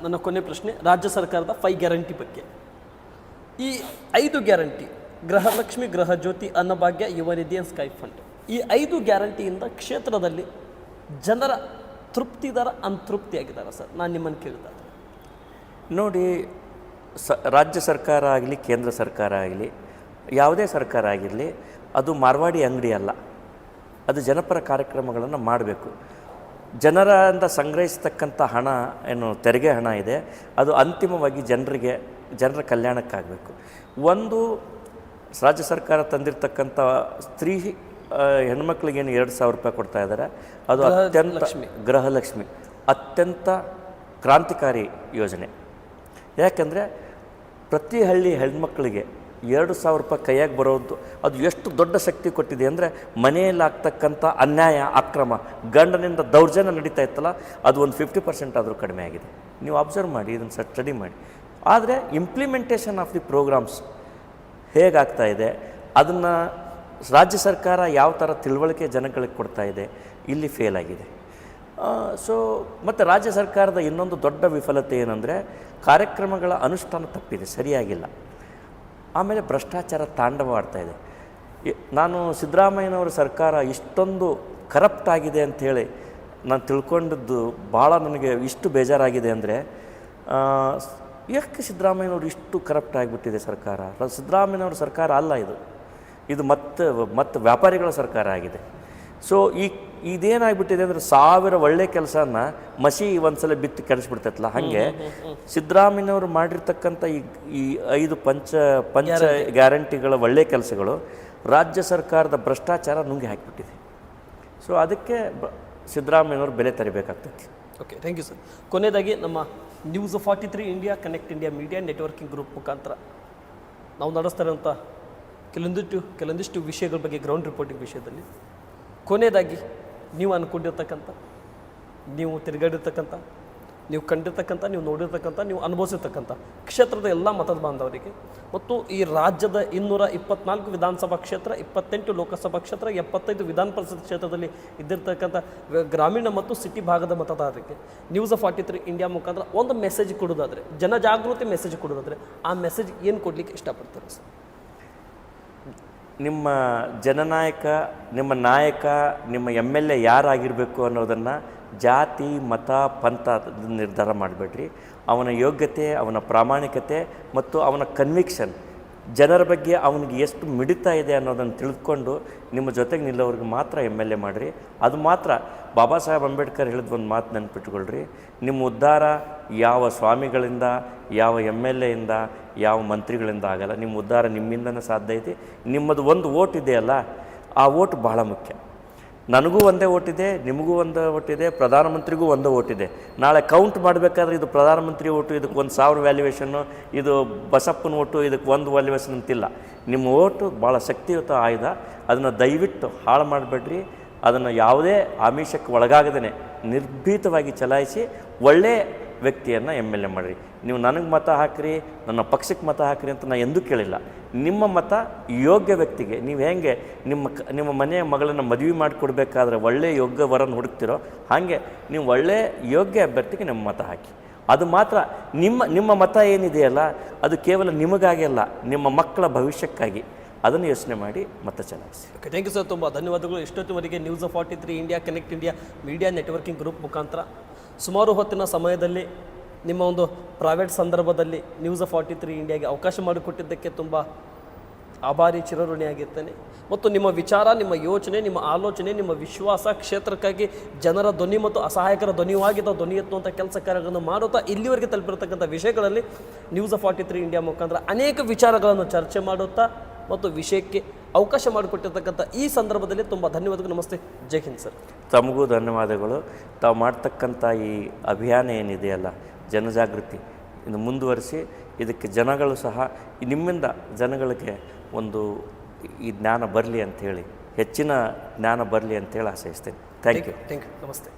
ನನ್ನ ಕೊನೆ ಪ್ರಶ್ನೆ ರಾಜ್ಯ ಸರ್ಕಾರದ 5 ಗ್ಯಾರಂಟಿ ಬಗ್ಗೆ. ಈ 5 ಗ್ಯಾರಂಟಿ, ಗೃಹಲಕ್ಷ್ಮಿ, ಗೃಹ ಜ್ಯೋತಿ, ಅನ್ನಭಾಗ್ಯ, ಯುವ ನಿಧಿ, ಸ್ಕೈ ಫಂಡ್, ಈ 5 ಗ್ಯಾರಂಟಿಯಿಂದ ಕ್ಷೇತ್ರದಲ್ಲಿ ಜನರ ತೃಪ್ತಿದಾರ ಅಂತೃಪ್ತಿಯಾಗಿದ್ದಾರೆ ಸರ್? ನಾನು ನಿಮ್ಮನ್ನು ಕೇಳ್ತಾ ನೋಡಿ, ರಾಜ್ಯ ಸರ್ಕಾರ ಆಗಲಿ, ಕೇಂದ್ರ ಸರ್ಕಾರ ಆಗಲಿ, ಯಾವುದೇ ಸರ್ಕಾರ ಆಗಿರಲಿ, ಅದು ಮಾರ್ವಾಡಿ ಅಂಗಡಿ ಅಲ್ಲ. ಅದು ಜನಪರ ಕಾರ್ಯಕ್ರಮಗಳನ್ನು ಮಾಡಬೇಕು. ಜನರಿಂದ ಸಂಗ್ರಹಿಸ್ತಕ್ಕಂಥ ಹಣ ಏನು ತೆರಿಗೆ ಹಣ ಇದೆ, ಅದು ಅಂತಿಮವಾಗಿ ಜನರ ಕಲ್ಯಾಣಕ್ಕಾಗಬೇಕು. ಒಂದು ರಾಜ್ಯ ಸರ್ಕಾರ ತಂದಿರತಕ್ಕಂಥ ಸ್ತ್ರೀ ಹೆಣ್ಮಕ್ಳಿಗೇನು 2,000 ರೂಪಾಯಿ ಕೊಡ್ತಾ ಇದ್ದಾರೆ, ಅದು ಗೃಹಲಕ್ಷ್ಮಿ ಅತ್ಯಂತ ಕ್ರಾಂತಿಕಾರಿ ಯೋಜನೆ. ಯಾಕೆಂದರೆ ಪ್ರತಿ ಹಳ್ಳಿ ಹೆಣ್ಮಕ್ಳಿಗೆ 2,000 ರೂಪಾಯಿ ಕೈಯಾಗಿ ಬರೋದು, ಅದು ಎಷ್ಟು ದೊಡ್ಡ ಶಕ್ತಿ ಕೊಟ್ಟಿದೆ ಅಂದರೆ, ಮನೆಯಲ್ಲಿ ಆಗ್ತಕ್ಕಂಥ ಅನ್ಯಾಯ, ಅಕ್ರಮ, ಗಂಡನಿಂದ ದೌರ್ಜನ್ಯ ನಡೀತಾ ಇತ್ತಲ್ಲ, ಅದು ಒಂದು 50% ಆದರೂ ಕಡಿಮೆ ಆಗಿದೆ. ನೀವು ಅಬ್ಸರ್ವ್ ಮಾಡಿ, ಇದನ್ನು ಸ್ಟಡಿ ಮಾಡಿ. ಆದರೆ ಇಂಪ್ಲಿಮೆಂಟೇಷನ್ ಆಫ್ ದಿ ಪ್ರೋಗ್ರಾಮ್ಸ್ ಹೇಗಾಗ್ತಾ ಇದೆ, ಅದನ್ನು ರಾಜ್ಯ ಸರ್ಕಾರ ಯಾವ ಥರ ತಿಳುವಳಿಕೆ ಜನಗಳಿಗೆ ಕೊಡ್ತಾ ಇದೆ, ಇಲ್ಲಿ ಫೇಲ್ ಆಗಿದೆ. ಮತ್ತು ರಾಜ್ಯ ಸರ್ಕಾರದ ಇನ್ನೊಂದು ದೊಡ್ಡ ವಿಫಲತೆ ಏನಂದರೆ, ಕಾರ್ಯಕ್ರಮಗಳ ಅನುಷ್ಠಾನ ತಪ್ಪಿದೆ, ಸರಿಯಾಗಿಲ್ಲ. ಆಮೇಲೆ ಭ್ರಷ್ಟಾಚಾರ ತಾಂಡವವಾಡ್ತಾ ಇದೆ. ನಾನು ಸಿದ್ದರಾಮಯ್ಯನವರ ಸರ್ಕಾರ ಇಷ್ಟೊಂದು ಕರಪ್ಟ್ ಆಗಿದೆ ಅಂಥೇಳಿ ನಾನು ತಿಳ್ಕೊಂಡಿದ್ದು ಭಾಳ ನನಗೆ ಇಷ್ಟು ಬೇಜಾರಾಗಿದೆ ಅಂದರೆ, ಯಾಕೆ ಸಿದ್ದರಾಮಯ್ಯನವರು ಇಷ್ಟು ಕರಪ್ಟ್ ಆಗಿಬಿಟ್ಟಿದೆ ಸರ್ಕಾರ? ಸಿದ್ದರಾಮಯ್ಯನವ್ರ ಸರ್ಕಾರ ಅಲ್ಲ ಇದು ಮತ್ತೆ ವ್ಯಾಪಾರಿಗಳ ಸರ್ಕಾರ ಆಗಿದೆ. ಸೊ ಇದೇನಾಗ್ಬಿಟ್ಟಿದೆ ಅಂದರೆ, 1000 ಒಳ್ಳೆ ಕೆಲಸನ ಮಸಿ ಒಂದ್ಸಲ ಬಿತ್ತು ಕೆಡಿಸ್ಬಿಡ್ತೈತಲ್ಲ, ಹಾಗೆ ಸಿದ್ದರಾಮಯ್ಯನವರು ಮಾಡಿರ್ತಕ್ಕಂಥ ಈ 5 ಪಂಚ ಗ್ಯಾರಂಟಿಗಳ ಒಳ್ಳೆ ಕೆಲಸಗಳು ರಾಜ್ಯ ಸರ್ಕಾರದ ಭ್ರಷ್ಟಾಚಾರ ನುಂಗಿ ಹಾಕಿಬಿಟ್ಟಿದೆ. ಸೊ ಅದಕ್ಕೆ ಸಿದ್ದರಾಮಯ್ಯನವರು ಬೆಲೆ ತರಬೇಕಾಗ್ತೈತಿ. Okay, thank you sir. ಕೊನೆಯದಾಗಿ ನಮ್ಮ news 43 India, connect India media networking group ಮುಖಾಂತರ ನಾವು ನಡೆಸ್ತಾ ಇರೋಂಥ ಕೆಲವೊಂದಿಷ್ಟು ವಿಷಯಗಳ ಬಗ್ಗೆ, ಗ್ರೌಂಡ್ ರಿಪೋರ್ಟಿಂಗ್ ವಿಷಯದಲ್ಲಿ ಕೊನೆಯದಾಗಿ ನೀವು ಅಂದ್ಕೊಂಡಿರ್ತಕ್ಕಂಥ, ನೀವು ತಿರುಗಾಡಿರ್ತಕ್ಕಂಥ, ನೀವು ಕಂಡಿರ್ತಕ್ಕಂಥ, ನೀವು ನೋಡಿರ್ತಕ್ಕಂಥ, ನೀವು ಅನುಭವಿಸಿರ್ತಕ್ಕಂಥ ಕ್ಷೇತ್ರದ ಎಲ್ಲ ಮತದ ಬಾಂಧವರಿಗೆ ಮತ್ತು ಈ ರಾಜ್ಯದ 224 ವಿಧಾನಸಭಾ ಕ್ಷೇತ್ರ, 28 ಲೋಕಸಭಾ ಕ್ಷೇತ್ರ, 75 ವಿಧಾನ ಪರಿಷತ್ ಕ್ಷೇತ್ರದಲ್ಲಿ ಇದ್ದಿರ್ತಕ್ಕಂಥ ಗ್ರಾಮೀಣ ಮತ್ತು ಸಿಟಿ ಭಾಗದ ಮತದಾರರಿಗೆ ನ್ಯೂಸ್ 43 ಇಂಡಿಯಾ ಮುಖಾಂತರ ಒಂದು ಮೆಸೇಜ್ ಕೊಡೋದಾದರೆ, ಜನಜಾಗೃತಿ ಮೆಸೇಜ್ ಕೊಡೋದಾದರೆ, ಆ ಮೆಸೇಜ್ ಏನು ಕೊಡಲಿಕ್ಕೆ ಇಷ್ಟಪಡ್ತಾರೆ ಸರ್? ನಿಮ್ಮ ಜನನಾಯಕ, ನಿಮ್ಮ ನಾಯಕ, ನಿಮ್ಮ MLA ಯಾರಾಗಿರಬೇಕು ಅನ್ನೋದನ್ನು ಜಾತಿ ಮತ ಪಂಥ ನಿರ್ಧಾರ ಮಾಡಬೇಡ್ರಿ. ಅವನ ಯೋಗ್ಯತೆ, ಅವನ ಪ್ರಾಮಾಣಿಕತೆ ಮತ್ತು ಅವನ ಕನ್ವಿಕ್ಷನ್, ಜನರ ಬಗ್ಗೆ ಅವನಿಗೆ ಎಷ್ಟು ಮಿಡಿತಾ ಇದೆ ಅನ್ನೋದನ್ನು ತಿಳಿದುಕೊಂಡು ನಿಮ್ಮ ಜೊತೆಗೆ ನಿಲ್ಲೋರಿಗೆ ಮಾತ್ರ MLA ಮಾಡಿರಿ. ಅದು ಮಾತ್ರ ಬಾಬಾ ಸಾಹೇಬ್ ಅಂಬೇಡ್ಕರ್ ಹೇಳಿದ ಒಂದು ಮಾತು ನೆನಪಿಟ್ಕೊಳ್ರಿ, ನಿಮ್ಮ ಉದ್ಧಾರ ಯಾವ ಸ್ವಾಮಿಗಳಿಂದ, ಯಾವ MLA ಇಂದ, ಯಾವ ಮಂತ್ರಿಗಳಿಂದ ಆಗಲ್ಲ. ನಿಮ್ಮ ಉದ್ಧಾರ ನಿಮ್ಮಿಂದನೇ ಸಾಧ್ಯ ಐತಿ. ನಿಮ್ಮದು ಒಂದು ಓಟ್ ಇದೆಯಲ್ಲ, ಆ ಓಟ್ ಭಾಳ ಮುಖ್ಯ. ನನಗೂ ಒಂದೇ ಓಟಿದೆ, ನಿಮಗೂ ಒಂದೇ ಓಟಿದೆ, ಪ್ರಧಾನಮಂತ್ರಿಗೂ ಒಂದೇ ಓಟಿದೆ. ನಾಳೆ ಕೌಂಟ್ ಮಾಡಬೇಕಾದ್ರೆ ಇದು ಪ್ರಧಾನಮಂತ್ರಿ ಓಟು, ಇದಕ್ಕೆ 1000 ವ್ಯಾಲ್ಯೂಯೇಷನ್ನು, ಇದು ಬಸಪ್ಪನ ಓಟು, ಇದಕ್ಕೆ 1 ವ್ಯಾಲ್ಯೂಯೇಷನ್ ಅಂತಿಲ್ಲ. ನಿಮ್ಮ ಓಟು ಭಾಳ ಶಕ್ತಿಯುತ ಆಯುಧ. ಅದನ್ನು ದಯವಿಟ್ಟು ಹಾಳು ಮಾಡಬೇಡ್ರಿ. ಅದನ್ನು ಯಾವುದೇ ಆಮಿಷಕ್ಕೆ ಒಳಗಾಗದೇ ನಿರ್ಭೀತವಾಗಿ ಚಲಾಯಿಸಿ ಒಳ್ಳೆಯ ವ್ಯಕ್ತಿಯನ್ನು MLA ಮಾಡಿರಿ. ನೀವು ನನಗೆ ಮತ ಹಾಕಿರಿ, ನನ್ನ ಪಕ್ಷಕ್ಕೆ ಮತ ಹಾಕಿರಿ ಅಂತ ನಾನು ಎಂದೂ ಕೇಳಿಲ್ಲ. ನಿಮ್ಮ ಮತ ಯೋಗ್ಯ ವ್ಯಕ್ತಿಗೆ. ನೀವು ಹೇಗೆ ನಿಮ್ಮ ಮನೆಯ ಮಗಳನ್ನು ಮದುವೆ ಮಾಡಿಕೊಡ್ಬೇಕಾದ್ರೆ ಒಳ್ಳೆಯ ಯೋಗ್ಯ ವರನ ಹುಡುಕ್ತಿರೋ ಹಾಗೆ ನೀವು ಒಳ್ಳೆಯ ಯೋಗ್ಯ ಅಭ್ಯರ್ಥಿಗೆ ನಿಮ್ಮ ಮತ ಹಾಕಿ. ಅದು ಮಾತ್ರ ನಿಮ್ಮ ಮತ ಏನಿದೆಯಲ್ಲ ಅದು ಕೇವಲ ನಿಮಗಾಗಿ ಅಲ್ಲ, ನಿಮ್ಮ ಮಕ್ಕಳ ಭವಿಷ್ಯಕ್ಕಾಗಿ. ಅದನ್ನು ಯೋಚನೆ ಮಾಡಿ ಮತ ಚಲಾಯಿಸಿ. ಓಕೆ, ಥ್ಯಾಂಕ್ ಯು ಸರ್, ತುಂಬ ಧನ್ಯವಾದಗಳು. ಇಷ್ಟೊತ್ತುವರೆಗೆ news 43 India, connect India media networking group ಮುಖಾಂತರ ಸುಮಾರು ಹೊತ್ತಿನ ಸಮಯದಲ್ಲಿ ನಿಮ್ಮ ಒಂದು ಪ್ರೈವೇಟ್ ಸಂದರ್ಭದಲ್ಲಿ ನ್ಯೂಸ್ 43 ಇಂಡಿಯಾಗೆ ಅವಕಾಶ ಮಾಡಿಕೊಟ್ಟಿದ್ದಕ್ಕೆ ತುಂಬ ಆಭಾರಿ, ಚಿರಋಣಿಯಾಗಿರ್ತೇನೆ. ಮತ್ತು ನಿಮ್ಮ ವಿಚಾರ, ನಿಮ್ಮ ಯೋಚನೆ, ನಿಮ್ಮ ಆಲೋಚನೆ, ನಿಮ್ಮ ವಿಶ್ವಾಸ, ಕ್ಷೇತ್ರಕ್ಕಾಗಿ ಜನರ ಧ್ವನಿ ಮತ್ತು ಅಸಹಾಯಕರ ಧ್ವನಿಯಾಗಿದ್ದ ಧ್ವನಿ ಎತ್ತುವಂಥ ಕೆಲಸ ಕಾರ್ಯಗಳನ್ನು ಮಾಡುತ್ತಾ ಇಲ್ಲಿವರೆಗೆ ತಲುಪಿರತಕ್ಕಂಥ ವಿಷಯಗಳಲ್ಲಿ ನ್ಯೂಸ್ 43 ಇಂಡಿಯಾ ಮುಖಾಂತರ ಅನೇಕ ವಿಚಾರಗಳನ್ನು ಚರ್ಚೆ ಮಾಡುತ್ತಾ ಮತ್ತು ವಿಷಯಕ್ಕೆ ಅವಕಾಶ ಮಾಡಿಕೊಟ್ಟಿರ್ತಕ್ಕಂಥ ಈ ಸಂದರ್ಭದಲ್ಲಿ ತುಂಬ ಧನ್ಯವಾದಗಳು. ನಮಸ್ತೆ, ಜೈ ಹಿಂದ್ ಸರ್. ತಮಗೂ ಧನ್ಯವಾದಗಳು. ತಾವು ಮಾಡ್ತಕ್ಕಂಥ ಈ ಅಭಿಯಾನ ಏನಿದೆಯಲ್ಲ, ಜನಜಾಗೃತಿ, ಇನ್ನು ಮುಂದುವರಿಸಿ. ಇದಕ್ಕೆ ಜನಗಳು ಸಹ ನಿಮ್ಮಿಂದ ಜನಗಳಿಗೆ ಒಂದು ಈ ಜ್ಞಾನ ಬರಲಿ ಅಂಥೇಳಿ, ಹೆಚ್ಚಿನ ಜ್ಞಾನ ಬರಲಿ ಅಂಥೇಳಿ ಆಶಯಿಸ್ತೇನೆ. Thank you. ನಮಸ್ತೆ.